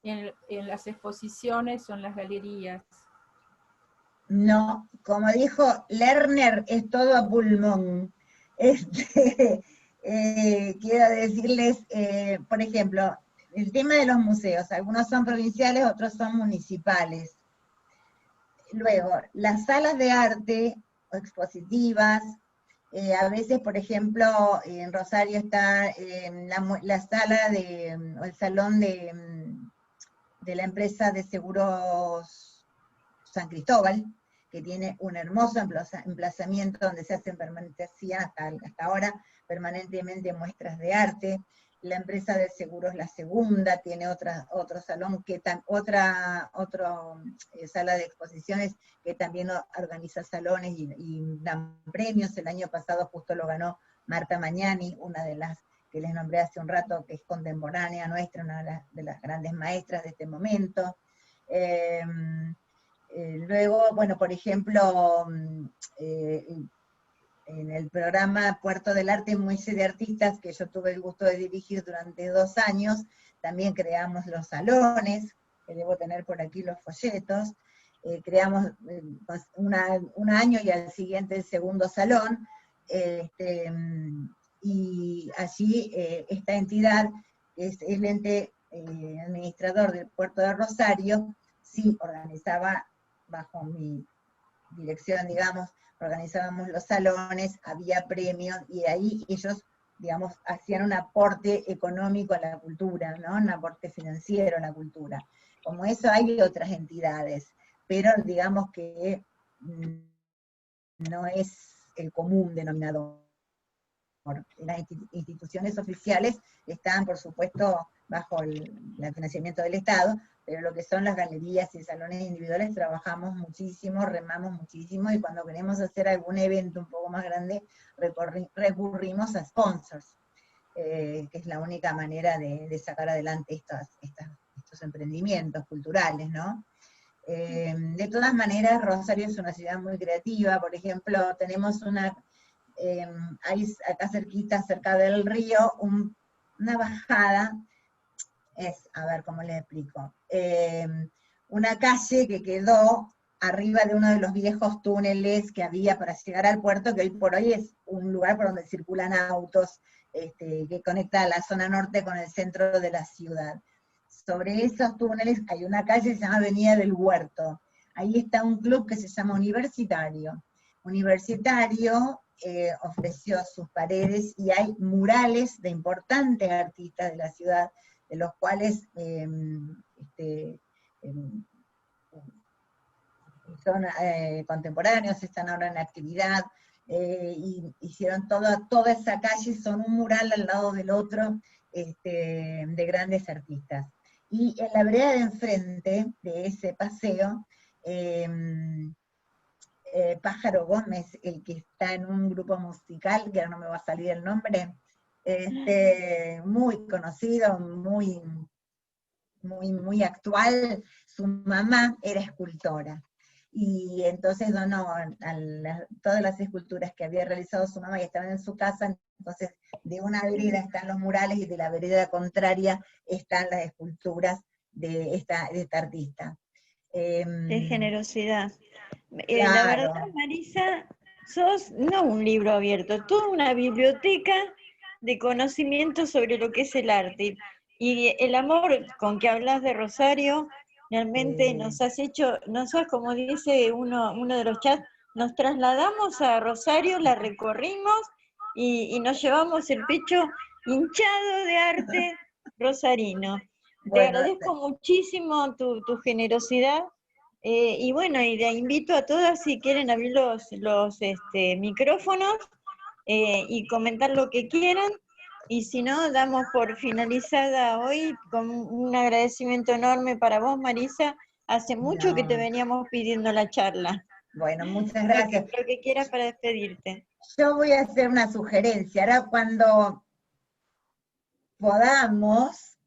en las exposiciones o en las galerías. no, como dijo Lerner, es todo a pulmón. Quiero decirles, por ejemplo, el tema de los museos, algunos son provinciales, otros son municipales. Luego, las salas de arte o expositivas, a veces, por ejemplo, en Rosario está la sala o el salón de la empresa de seguros San Cristóbal, que tiene un hermoso emplazamiento donde se hacen hasta ahora permanentemente muestras de arte. La empresa de seguros La Segunda tiene otro salón, otra sala de exposiciones que también organiza salones y dan premios. El año pasado justo lo ganó Marta Magnani, una de las que les nombré hace un rato, que es contemporánea nuestra, una de las grandes maestras de este momento. Luego, bueno, por ejemplo, en el programa Puerto del Arte, Muelle de Artistas, que yo tuve el gusto de dirigir durante 2 años, también creamos los salones, que debo tener por aquí los folletos, creamos un año y al siguiente el segundo salón, y allí esta entidad, que es el ente administrador del Puerto de Rosario, sí organizaba, bajo mi dirección, digamos, organizábamos los salones, había premios, y ahí ellos, digamos, hacían un aporte económico a la cultura, ¿no? Un aporte financiero a la cultura. Como eso hay otras entidades, pero digamos que no es el común denominador. Las instituciones oficiales están, por supuesto, bajo el financiamiento del Estado, pero lo que son las galerías y salones individuales trabajamos muchísimo, remamos muchísimo, y cuando queremos hacer algún evento un poco más grande, recurrimos a sponsors, que es la única manera de sacar adelante estos emprendimientos culturales, ¿no? De todas maneras, Rosario es una ciudad muy creativa. Por ejemplo, tenemos ahí acá cerca del río, una bajada, a ver cómo les explico, una calle que quedó arriba de uno de los viejos túneles que había para llegar al puerto, que hoy por hoy es un lugar por donde circulan autos, que conecta la zona norte con el centro de la ciudad. Sobre esos túneles hay una calle que se llama Avenida del Huerto. Ahí está un club que se llama Universitario. Universitario ofreció sus paredes, y hay murales de importantes artistas de la ciudad, de los cuales son contemporáneos, están ahora en actividad, y hicieron toda esa calle, son un mural al lado del otro, de grandes artistas. Y en la vereda de enfrente de ese paseo, Pájaro Gómez, el que está en un grupo musical, que ahora no me va a salir el nombre, muy conocido, muy actual, su mamá era escultora. Y entonces donó todas las esculturas que había realizado su mamá y estaban en su casa. Entonces, de una vereda están los murales y de la vereda contraria están las esculturas de esta artista. Qué generosidad. La Claro. verdad, Marisa, sos no un libro abierto, toda una biblioteca de conocimiento sobre lo que es el arte. Y el amor con que hablas de Rosario, realmente nos has, como dice uno de los chats, nos trasladamos a Rosario, la recorrimos y nos llevamos el pecho hinchado de arte rosarino. Te Bueno, agradezco muchísimo tu generosidad. Y bueno, y le invito a todas, si quieren abrir los micrófonos y comentar lo que quieran, y si no, damos por finalizada hoy con un agradecimiento enorme para vos, Marisa. Hace mucho que te veníamos pidiendo la charla. Bueno, muchas gracias. Lo que quieras para despedirte. Yo voy a hacer una sugerencia. Ahora, cuando podamos,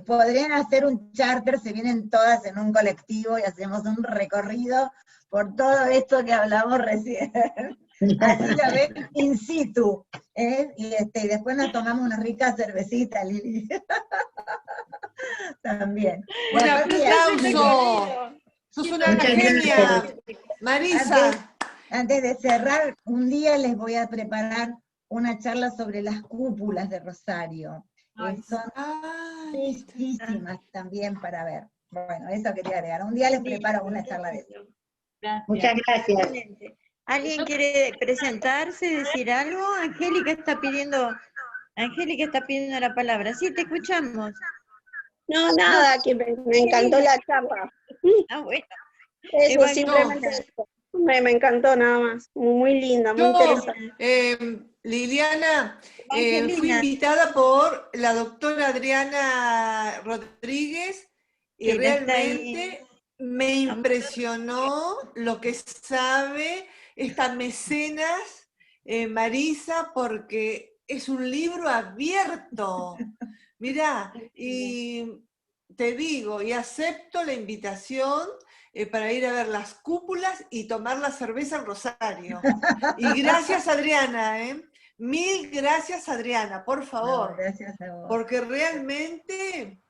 podrían hacer un charter, se vienen todas en un colectivo y hacemos un recorrido por todo esto que hablamos recién. Así la ven in situ, ¿eh? Y después nos tomamos una rica cervecita, Lili. También. Un La aplauso. Sos una Muchas genia, gracias. Marisa. Antes de cerrar, un día les voy a preparar una charla sobre las cúpulas de Rosario. Ay, Son Ay, tristísimas también para ver. Bueno, eso quería agregar. Un día les preparo una charla de eso. Gracias. Muchas gracias. Excelente. ¿Alguien quiere presentarse, decir algo? Angélica está pidiendo la palabra. Sí, te escuchamos. No, nada, que me encantó la charla. Ah, bueno. Eso, Igual simplemente no. eso. Me encantó nada más. Muy linda, muy interesante. Liliana, fui Angelina. invitada por la doctora Adriana Rodríguez y Que ya está ahí. realmente me impresionó lo que sabe esta mecenas Marisa, porque es un libro abierto. Mirá, y te digo, y acepto la invitación para ir a ver las cúpulas y tomar la cerveza en Rosario. Y gracias, Adriana, ¿eh? Mil gracias, Adriana, por favor. No, gracias a vos. Porque realmente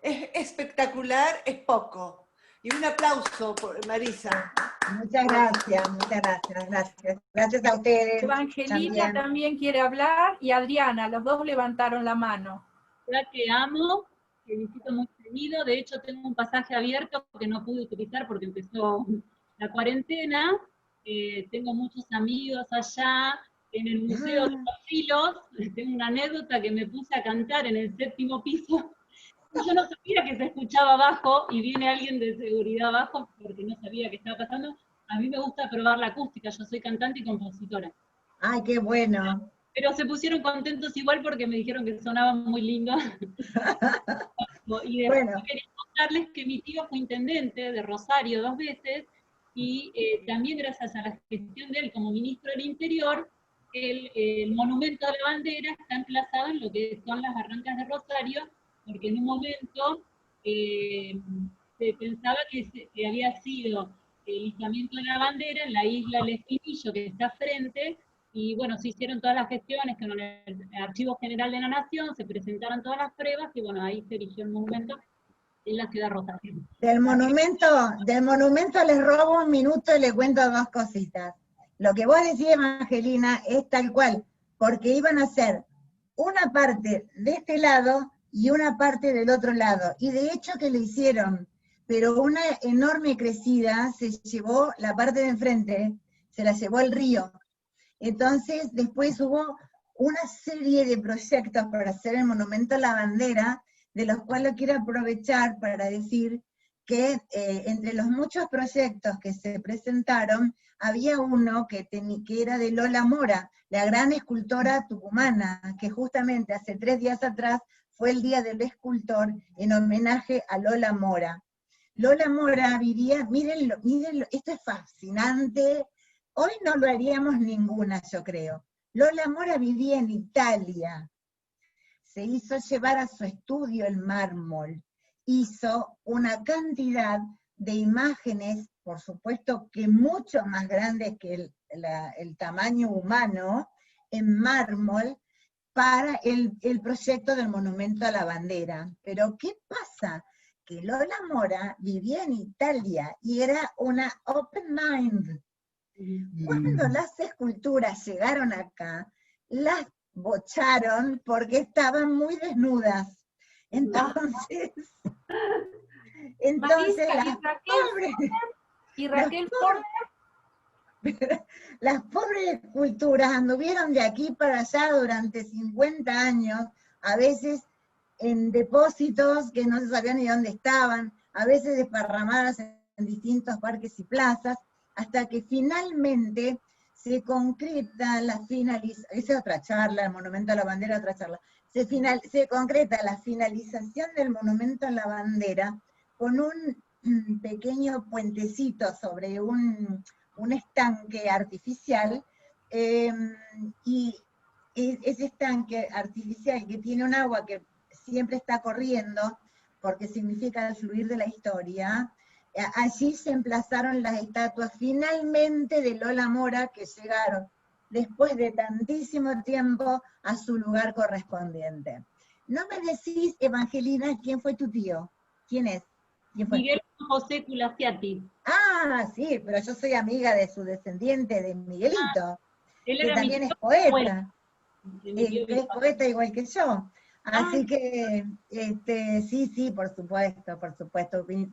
es espectacular, es poco. Y un aplauso, por Marisa. Muchas gracias. Gracias a ustedes. Evangelina también quiere hablar y Adriana, los dos levantaron la mano. La que amo, que visito muy seguido. De hecho, tengo un pasaje abierto que no pude utilizar porque empezó la cuarentena. Tengo muchos amigos allá en el Museo de los Filos. Tengo una anécdota que me puse a cantar en el 7º piso. Yo no sabía que se escuchaba abajo y viene alguien de seguridad abajo porque no sabía qué estaba pasando. A mí me gusta probar la acústica, yo soy cantante y compositora. Ay, qué bueno. Pero se pusieron contentos igual porque me dijeron que sonaba muy lindo. Y después quería contarles que mi tío fue intendente de Rosario 2 veces y también gracias a la gestión de él como ministro del Interior, el monumento de la bandera está emplazado en lo que son las barrancas de Rosario, porque en un momento se pensaba que había sido el izamiento de la bandera en la isla El Espinillo, que está frente, y bueno, se hicieron todas las gestiones con el Archivo General de la Nación, se presentaron todas las pruebas, y bueno, ahí se erigió el monumento en la ciudad de Rosario. Del monumento les robo un minuto y les cuento 2 cositas. Lo que vos decís, Evangelina, es tal cual, porque iban a hacer una parte de este lado y una parte del otro lado, y de hecho que lo hicieron, pero una enorme crecida se llevó la parte de enfrente, se la llevó el río. Entonces, después hubo una serie de proyectos para hacer el monumento a la bandera, de los cuales quiero aprovechar para decir que entre los muchos proyectos que se presentaron, había uno que era de Lola Mora, la gran escultora tucumana, que justamente hace 3 días atrás fue el Día del Escultor en homenaje a Lola Mora. Lola Mora vivía, mírenlo, esto es fascinante, hoy no lo haríamos ninguna, yo creo. Lola Mora vivía en Italia, se hizo llevar a su estudio el mármol, hizo una cantidad de imágenes, por supuesto que mucho más grandes que el tamaño humano, en mármol, para el proyecto del monumento a la bandera. Pero ¿qué pasa? Que Lola Mora vivía en Italia y era una open mind. Cuando las esculturas llegaron acá, las bocharon porque estaban muy desnudas. Entonces Marisa, Raquel las pobres esculturas anduvieron de aquí para allá durante 50 años, a veces en depósitos que no se sabía ni dónde estaban, a veces desparramadas en distintos parques y plazas, hasta que finalmente se concreta la finalización, esa es otra charla, el monumento a la bandera, otra charla, se concreta la finalización del monumento a la bandera con un pequeño puentecito sobre un estanque artificial, y ese estanque artificial que tiene un agua que siempre está corriendo, porque significa el fluir de la historia. Allí se emplazaron las estatuas finalmente de Lola Mora, que llegaron después de tantísimo tiempo a su lugar correspondiente. ¿No me decís, Evangelina, quién fue tu tío? ¿Quién es? ¿Quién fue? Miguel José Culaciati. Ah, sí, pero yo soy amiga de su descendiente, de Miguelito, Él que era también mi es tío poeta. de mi tío Que es poeta igual que yo. Así Ah. que, sí, por supuesto.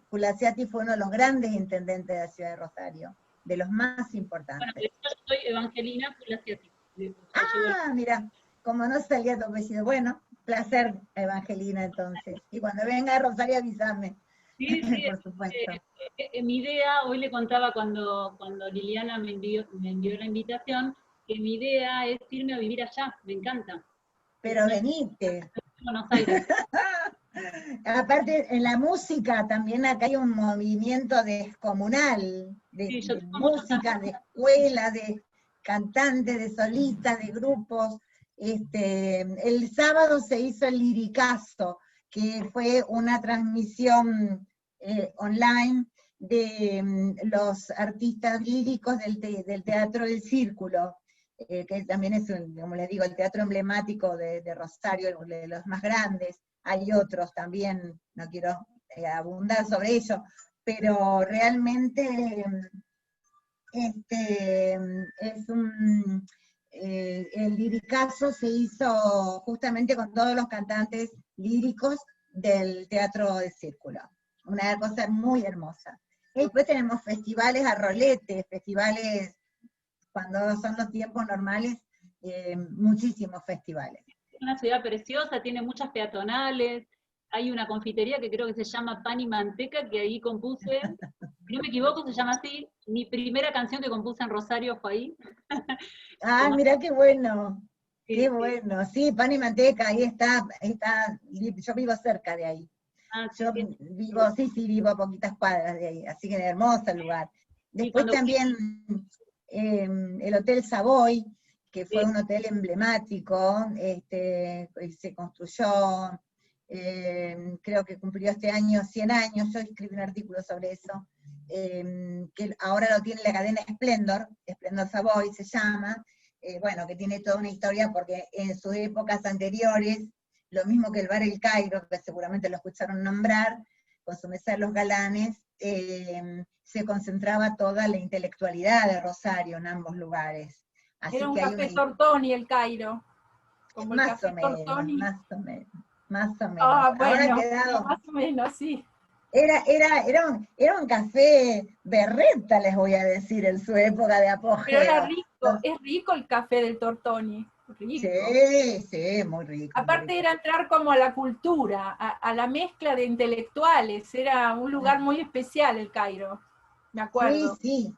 Culaciati fue uno de los grandes intendentes de la ciudad de Rosario, de los más Bueno, importantes. yo soy Evangelina Culaciati. Ah, mira, como no salía tu apellido. Bueno, placer, Evangelina, entonces. Y cuando venga a Rosario, avísame. Sí, sí, por supuesto. Mi idea, hoy le contaba cuando Liliana me envió la invitación, que mi idea es irme a vivir allá, me encanta. Pero venite. Buenos Aires. Aparte, en la música también acá hay un movimiento descomunal, de música, de escuela, de cantantes, de solistas, de grupos. El sábado se hizo el Liricazo, que fue una transmisión online de los artistas líricos del Teatro del Círculo, que también es, como les digo, el teatro emblemático de Rosario, de los más grandes. Hay otros también, no quiero abundar sobre ello, pero realmente el Liricazo se hizo justamente con todos los cantantes líricos del Teatro del Círculo. Una cosa muy hermosa. Y después tenemos festivales a rolete, festivales cuando son los tiempos normales, muchísimos festivales. Es una ciudad preciosa, tiene muchas peatonales, hay una confitería que creo que se llama Pan y Manteca, que ahí compuse, si no me equivoco se llama así, mi primera canción que compuse en Rosario fue ahí. Ah, mirá qué bueno, qué bueno, sí, Pan y Manteca, ahí está, yo vivo cerca de ahí. Yo vivo a poquitas cuadras de ahí, así que es hermoso el lugar. Después también el Hotel Savoy, que fue un hotel emblemático, se construyó, creo que cumplió este año 100 años, yo escribí un artículo sobre eso, que ahora lo tiene la cadena Splendor Savoy se llama, bueno, que tiene toda una historia porque en sus épocas anteriores, lo mismo que el bar El Cairo, que seguramente lo escucharon nombrar, con su mesa de los galanes, se concentraba toda la intelectualidad de Rosario en ambos lugares. Así era un que café Tortoni el Cairo. Como el más café o menos, Tortoni. más o menos. Ah, bueno, ahora ha quedado, más o menos, sí. Era un café berreta, les voy a decir, en su época de apogeo. Pero era rico, es rico el café del Tortoni. Rico. Sí, muy rico. Aparte muy rico. era entrar como a la cultura, a la mezcla de intelectuales, era un lugar muy especial el Cairo, me acuerdo. Sí,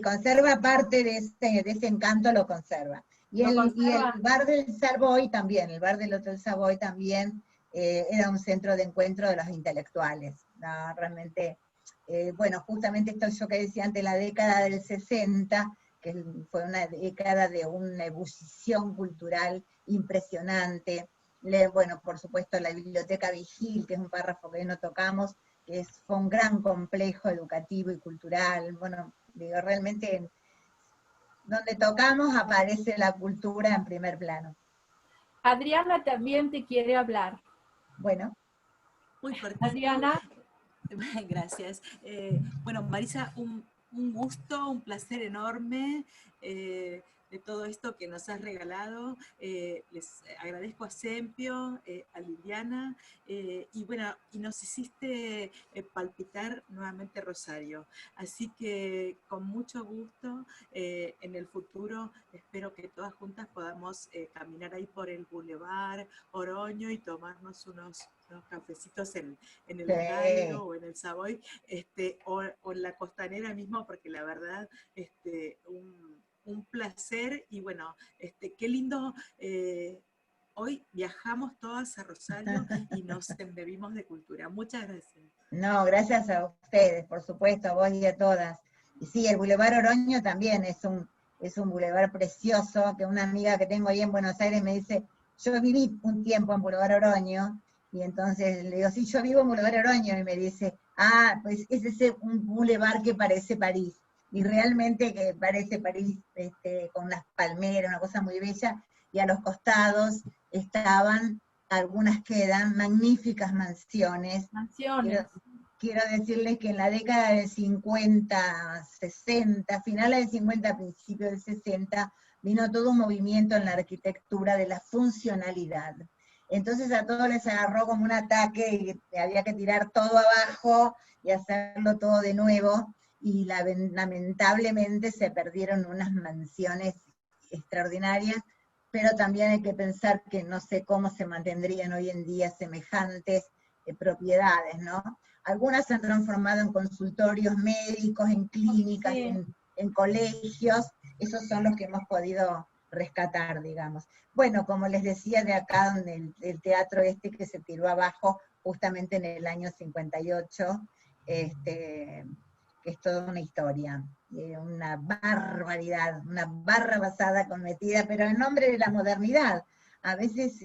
conserva parte de ese encanto, lo conserva. Y el bar del Savoy también, el bar del Hotel Savoy también era un centro de encuentro de los intelectuales. ¿No? Realmente, bueno, justamente esto yo que decía antes, la década del 60, que fue una década de una ebullición cultural impresionante. Bueno, por supuesto, la Biblioteca Vigil, que es un párrafo que no tocamos, que fue un gran complejo educativo y cultural. Bueno, digo, realmente, donde tocamos aparece la cultura en primer plano. Adriana también te quiere hablar. Bueno. Muy cortito. Adriana. Gracias. Bueno, Marisa, un gusto, un placer enorme de todo esto que nos has regalado. Les agradezco a Sempio, a Liliana, y bueno, y nos hiciste palpitar nuevamente Rosario. Así que con mucho gusto, en el futuro, espero que todas juntas podamos caminar ahí por el Boulevard Oroño y tomarnos unos cafecitos en el Cairo o en el Savoy, o en la Costanera mismo, porque la verdad, un placer, y bueno, qué lindo, hoy viajamos todas a Rosario y nos embebimos de cultura. Muchas gracias. No, gracias a ustedes, por supuesto, a vos y a todas. Y sí, el Boulevard Oroño también es un boulevard precioso, que una amiga que tengo ahí en Buenos Aires me dice, yo viví un tiempo en Boulevard Oroño, y entonces le digo, sí, yo vivo en Boulevard Oroño, y me dice, ah, pues es ese un boulevard que parece París, y realmente que parece París, con unas palmeras, una cosa muy bella, y a los costados estaban, algunas quedan, magníficas mansiones. Quiero decirles que en la década del 50, 60, finales del 50, principios del 60, vino todo un movimiento en la arquitectura de la funcionalidad. Entonces a todos les agarró como un ataque y había que tirar todo abajo y hacerlo todo de nuevo, y lamentablemente se perdieron unas mansiones extraordinarias, pero también hay que pensar que no sé cómo se mantendrían hoy en día semejantes propiedades, ¿no? Algunas se han transformado en consultorios médicos, en clínicas, Sí. en colegios. Esos son los que hemos podido rescatar, digamos. Bueno, como les decía, de acá donde el teatro que se tiró abajo justamente en el año 58, que es toda una historia, una barbaridad, una barra basada cometida, pero en nombre de la modernidad. A veces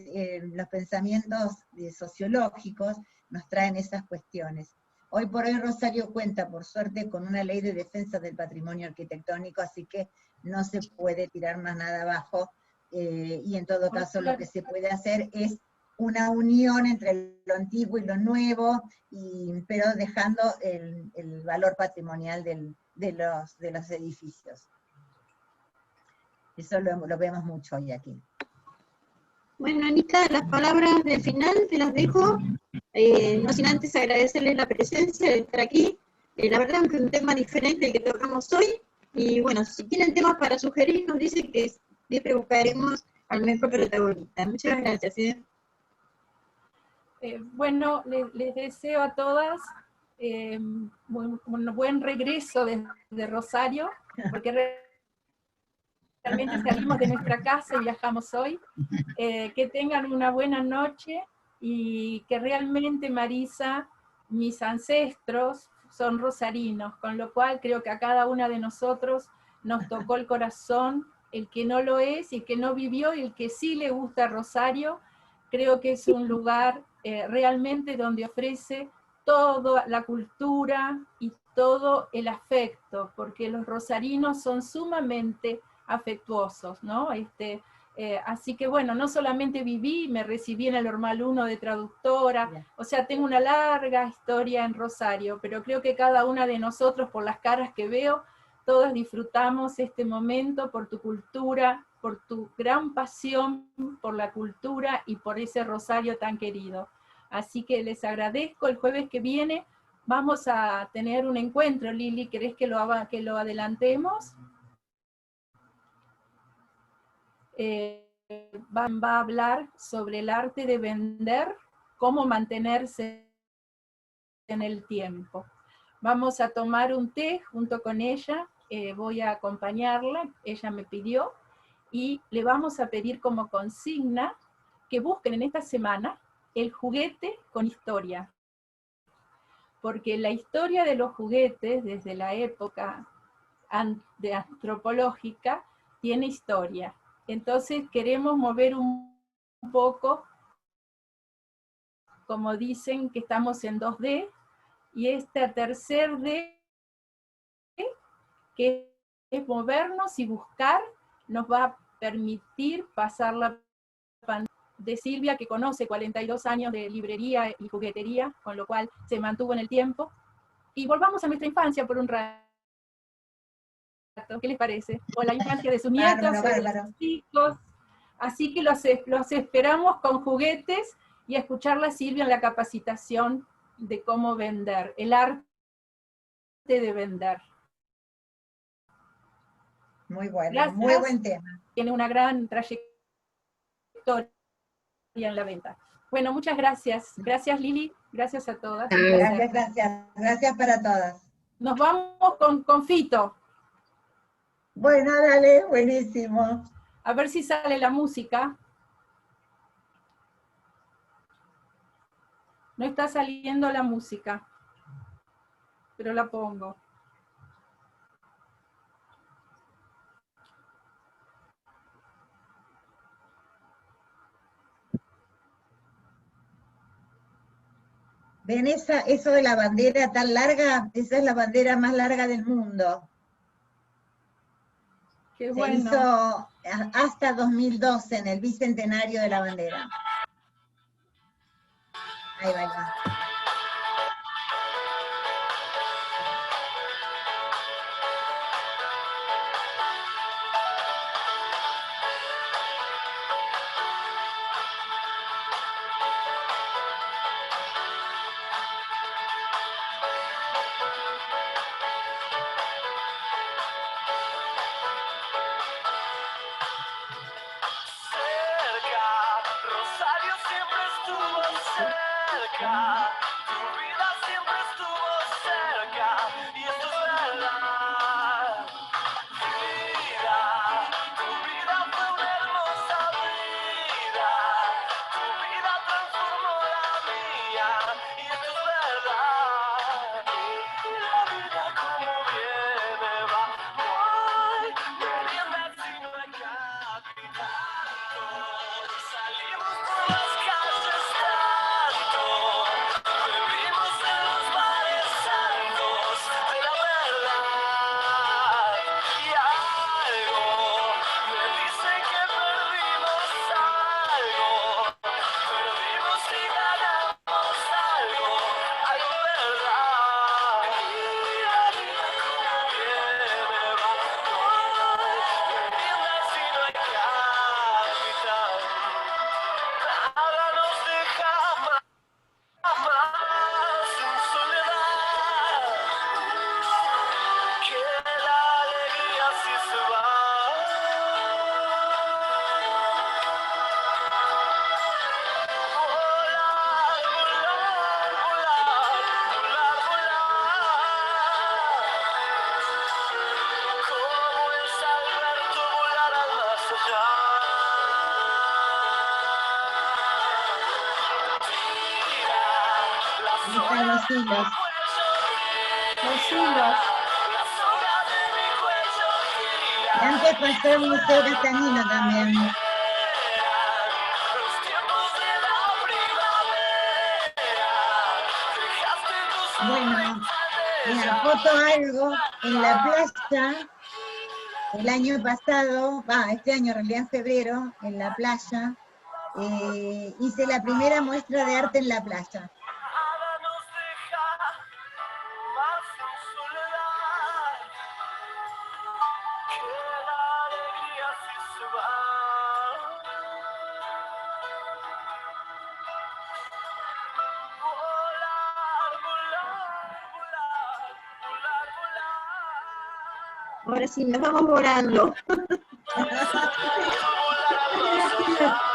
los pensamientos sociológicos nos traen esas cuestiones. Hoy por hoy Rosario cuenta, por suerte, con una ley de defensa del patrimonio arquitectónico, así que no se puede tirar más nada abajo, y en todo caso lo que se puede hacer es una unión entre lo antiguo y lo nuevo, pero dejando el valor patrimonial de los edificios. Eso lo vemos mucho hoy aquí. Bueno, Anita, las palabras del final te las dejo, no sin antes agradecerles la presencia de estar aquí. La verdad es que es un tema diferente el que tocamos hoy, y bueno, si tienen temas para sugerir, nos dicen que siempre buscaremos al mejor protagonista. Muchas gracias. Bueno, les deseo a todas un buen regreso desde Rosario, porque realmente salimos de nuestra casa y viajamos hoy. Que tengan una buena noche, y que realmente, Marisa, mis ancestros son rosarinos, con lo cual creo que a cada una de nosotros nos tocó el corazón, el que no lo es, y el que no vivió, y el que sí le gusta Rosario. Creo que es un lugar realmente donde ofrece toda la cultura y todo el afecto, porque los rosarinos son sumamente afectuosos, ¿no? Así que bueno, no solamente viví, me recibí en el Normal 1 de traductora, o sea, tengo una larga historia en Rosario, pero creo que cada una de nosotros, por las caras que veo, todos disfrutamos este momento por tu cultura, por tu gran pasión por la cultura y por ese Rosario tan querido. Así que les agradezco. El jueves que viene vamos a tener un encuentro. Lili, ¿querés que lo adelantemos? Va a hablar sobre el arte de vender, cómo mantenerse en el tiempo. Vamos a tomar un té junto con ella, voy a acompañarla, ella me pidió, y le vamos a pedir como consigna que busquen en esta semana el juguete con historia. Porque la historia de los juguetes, desde la época antropológica, tiene historia. Entonces queremos mover un poco, como dicen que estamos en 2D, y esta tercer D, que es movernos y buscar, nos va a permitir pasar la pandemia. De Silvia, que conoce 42 años de librería y juguetería, con lo cual se mantuvo en el tiempo. Y volvamos a nuestra infancia por un rato. ¿Qué les parece? O la infancia de sus nietos, o de sus hijos. Así que los esperamos con juguetes y a escuchar a Silvia en la capacitación de cómo vender, el arte de vender. Muy bueno, gracias. Muy buen tema. Tiene una gran trayectoria en la venta. Bueno, muchas gracias. Gracias, Lili. Gracias a todas. Gracias para todas. Nos vamos con Fito. Bueno, dale, buenísimo. A ver si sale la música. No está saliendo la música, pero la pongo. ¿Ven eso de la bandera tan larga? Esa es la bandera más larga del mundo. Qué Se bueno. hizo hasta 2012, en el bicentenario de la bandera. Ahí va, ahí va. Rosario siempre estuvo cerca, tu vida siempre estuvo cerca, y esto es verdad. Tu vida fue una hermosa vida, tu vida transformó la mía, y esto es verdad. Y la vida como viene va, no hay merienda si no hay capital. Salimos por las calles tanto, bebimos en los bares santos de la verdad. Y algo me dice que perdimos algo, perdimos y ganamos algo, algo verdad. Y la vida como viene va, no hay merienda si no hay capital. Nada nos deja más en soledad, que la alegría si se va. Volar, volar, volar, volar, volar, como es Alberto volar al más allá. Ahí están los hilos. Los hilos. Y antes pasó el Museo Castanino también. Bueno, me aporto algo. En la playa, el año pasado, este año en realidad en febrero, en la playa, hice la primera muestra de arte en la playa. Nada nos deja más en soledad, que la alegría si se va. Volar, volar, volar, volar, volar. Ahora sí, nos vamos volando. Volar al más allá.